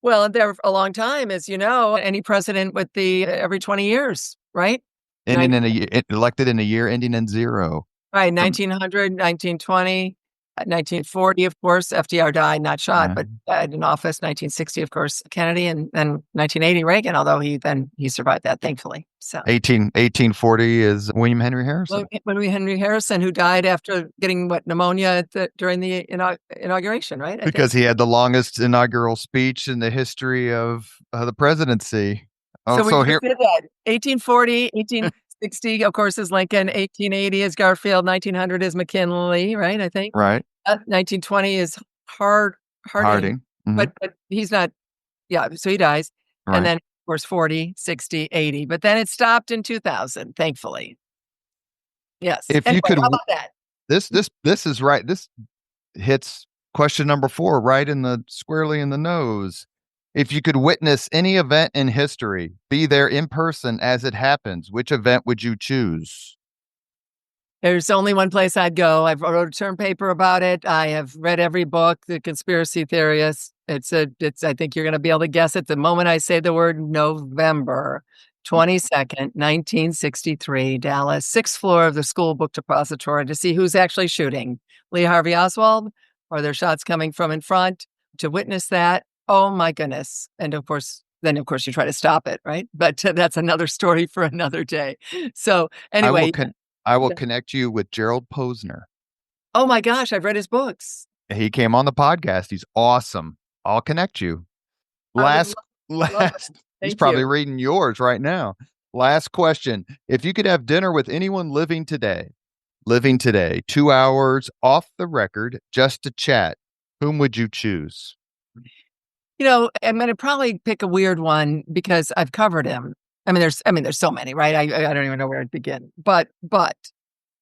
Well, there a long time, as you know, any president with the every 20 years, right? ending in a elected in a year ending in zero. Right, From 1900, 1920, 1940, of course, FDR died, not shot, yeah. but died in office. 1960, of course, Kennedy, and then 1980, Reagan, although he survived that, thankfully. So 1840 is William Henry Harrison. William Henry Harrison, who died after getting pneumonia during the inauguration, right? I think. Because he had the longest inaugural speech in the history of the presidency. Oh, So we so just here, did that. 1840, 1860, of course, is Lincoln. 1880 is Garfield. 1900 is McKinley, right? I think. right? 1920 is Harding, Harding. Hmm. but he's not. Yeah, so he dies, and Right. then of course 40, 60, 80. But then it stopped in 2000, thankfully. Yes. If Anyway, you could, how about that? this is right. This hits question number 4 right in the squarely in the nose. If you could witness any event in history, be there in person as it happens, which event would you choose? There's only one place I'd go. I've wrote a term paper about it. I have read every book, The Conspiracy Theorists. I think you're going to be able to guess it the moment I say the word November 22nd, 1963, Dallas, 6th floor of the school book depository to see who's actually shooting, Lee Harvey Oswald, or their shots coming from in front. To witness that, oh my goodness. And of course, you try to stop it, right? But that's another story for another day. So I will anyway, I will connect you with Gerald Posner. oh my gosh, I've read his books. He came on the podcast. He's awesome. I'll connect you. I would Last love it. he's Thank probably you. reading yours right now. Last question. If you could have dinner with anyone living today, 2 hours off the record just to chat, whom would you choose? I'm going to probably pick a weird one because I've covered him. There's so many, right? I don't even know where to begin. But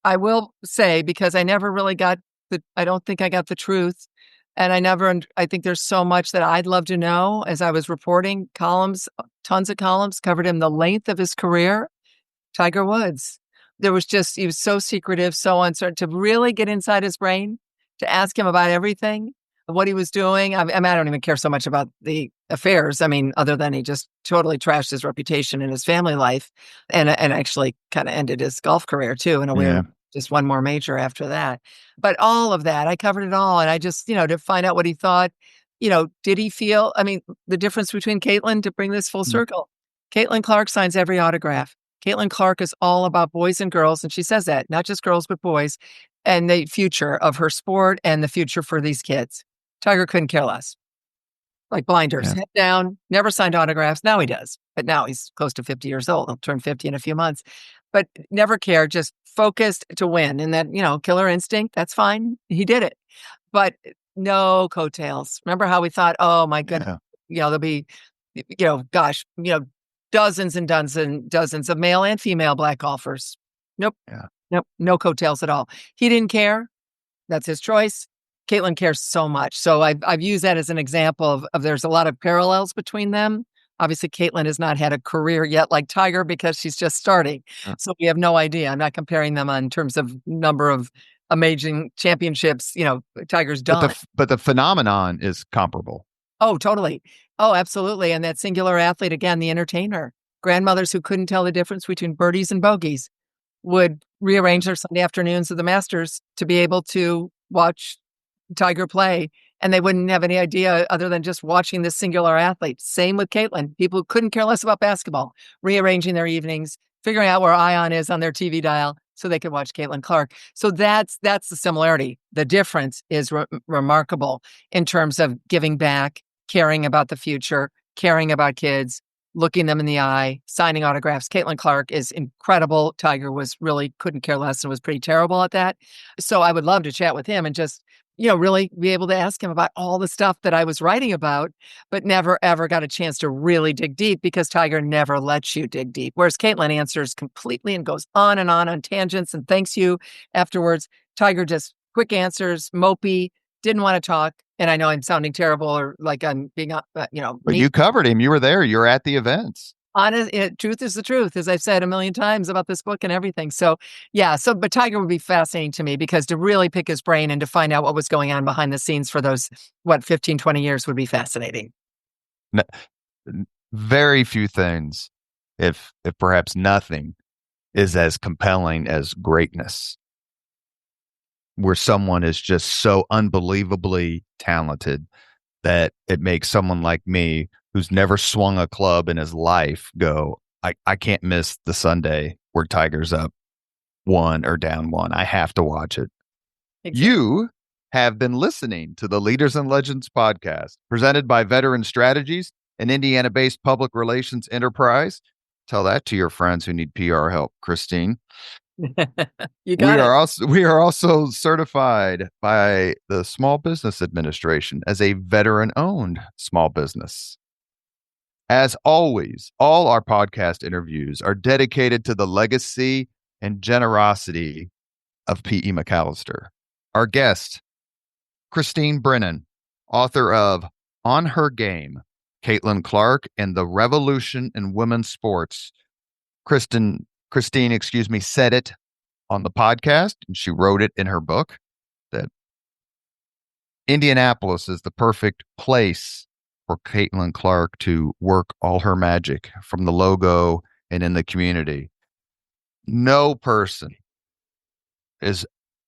I will say, because I never really I don't think I got the truth. And I think there's so much that I'd love to know. As I was reporting columns, tons of columns, covered him the length of his career. Tiger Woods. He was so secretive, so uncertain. To really get inside his brain, to ask him about everything, what he was doing. I don't even care so much about the affairs. Other than he just totally trashed his reputation and his family life, and actually kind of ended his golf career too in a Yeah. weird. Just one more major after that. But all of that, I covered it all, and I just to find out what he thought. Did he feel? The difference between Caitlin, to bring this full circle. Caitlin Clark signs every autograph. Caitlin Clark is all about boys and girls, and she says that, not just girls, but boys, and the future of her sport and the future for these kids. Tiger couldn't care less. Like blinders, Yeah. head down, never signed autographs. Now he does, but now he's close to 50 years old. He'll turn 50 in a few months, but never cared, just focused to win. And that, killer instinct, that's fine. He did it, but no coattails. Remember how we thought, oh my goodness, there'll be, dozens and dozens of male and female black golfers. Nope. Yeah. Nope. No coattails at all. He didn't care. That's his choice. Caitlin cares so much. So I've used that as an example of there's a lot of parallels between them. Obviously, Caitlin has not had a career yet like Tiger because she's just starting. So we have no idea. I'm not comparing them in terms of number of amazing championships. Tiger's done. But the phenomenon is comparable. Oh, totally. Oh, absolutely. And that singular athlete, again, the entertainer. grandmothers who couldn't tell the difference between birdies and bogeys would rearrange their Sunday afternoons of the Masters to be able to watch Tiger play, and they wouldn't have any idea other than just watching this singular athlete. Same with Caitlin. People who couldn't care less about basketball, rearranging their evenings, figuring out where Ion is on their TV dial so they could watch Caitlin Clark. So that's the similarity. The difference is remarkable in terms of giving back, caring about the future, caring about kids, looking them in the eye, signing autographs. Caitlin Clark is incredible. Tiger couldn't care less and was pretty terrible at that. So I would love to chat with him and just, really be able to ask him about all the stuff that I was writing about, but never, ever got a chance to really dig deep because Tiger never lets you dig deep. Whereas Caitlin answers completely and goes on tangents and thanks you afterwards. Tiger just quick answers, mopey, didn't want to talk. And I know I'm sounding terrible or like I'm being, But mean. you covered him. You were there. You were at the events. Honest, truth is the truth, as I've said a million times about this book and everything. So, yeah. But Tiger would be fascinating to me because to really pick his brain and to find out what was going on behind the scenes for those, 15, 20 years would be fascinating. Very few things, if perhaps nothing, is as compelling as greatness, where someone is just so unbelievably talented that it makes someone like me, who's never swung a club in his life, go, I can't miss the Sunday where Tiger's up 1 or down 1. I have to watch it. Exactly. You have been listening to the Leaders and Legends podcast, presented by Veteran Strategies, an Indiana-based public relations enterprise. Tell that to your friends who need PR help, Christine. You got it. We are also certified by the Small Business Administration as a veteran-owned small business. As always, all our podcast interviews are dedicated to the legacy and generosity of P.E. McAllister. Our guest, Christine Brennan, author of On Her Game, Caitlin Clark and the Revolution in Women's Sports. Christine, said it on the podcast, and she wrote it in her book, that Indianapolis is the perfect place for Caitlin Clark to work all her magic from the logo and in the community. No person is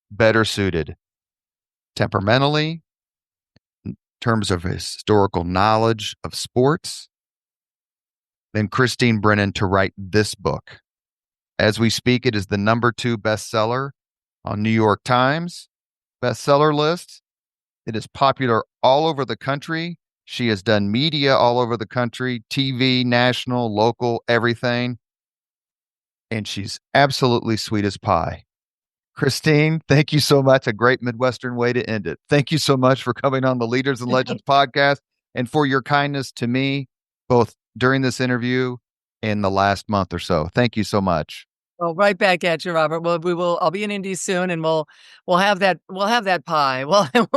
better suited temperamentally, in terms of historical knowledge of sports, than Christine Brennan to write this book. As we speak, it is the #2 bestseller on New York Times bestseller list. It is popular all over the country. She has done media all over the country, TV, national, local, everything. And she's absolutely sweet as pie. Christine, thank you so much. A great Midwestern way to end it. Thank you so much for coming on the Leaders and Legends podcast and for your kindness to me, both during this interview and the last month or so. Thank you so much. Well, right back at you, Robert. Well, I'll be in Indy soon, and we'll have that pie. We'll have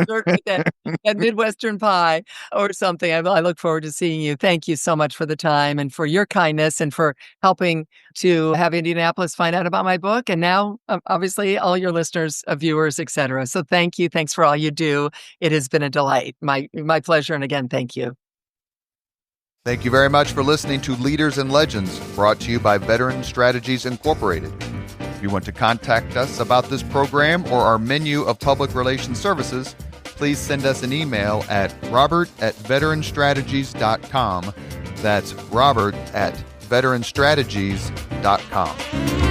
certainly that Midwestern pie or something. I look forward to seeing you. Thank you so much for the time and for your kindness and for helping to have Indianapolis find out about my book, and now obviously all your listeners, viewers, etc. So thank you. Thanks for all you do. It has been a delight. My pleasure. And again, thank you. Thank you very much for listening to Leaders and Legends, brought to you by Veteran Strategies Incorporated. If you want to contact us about this program or our menu of public relations services, please send us an email at robert@veteranstrategies.com. That's robert@veteranstrategies.com.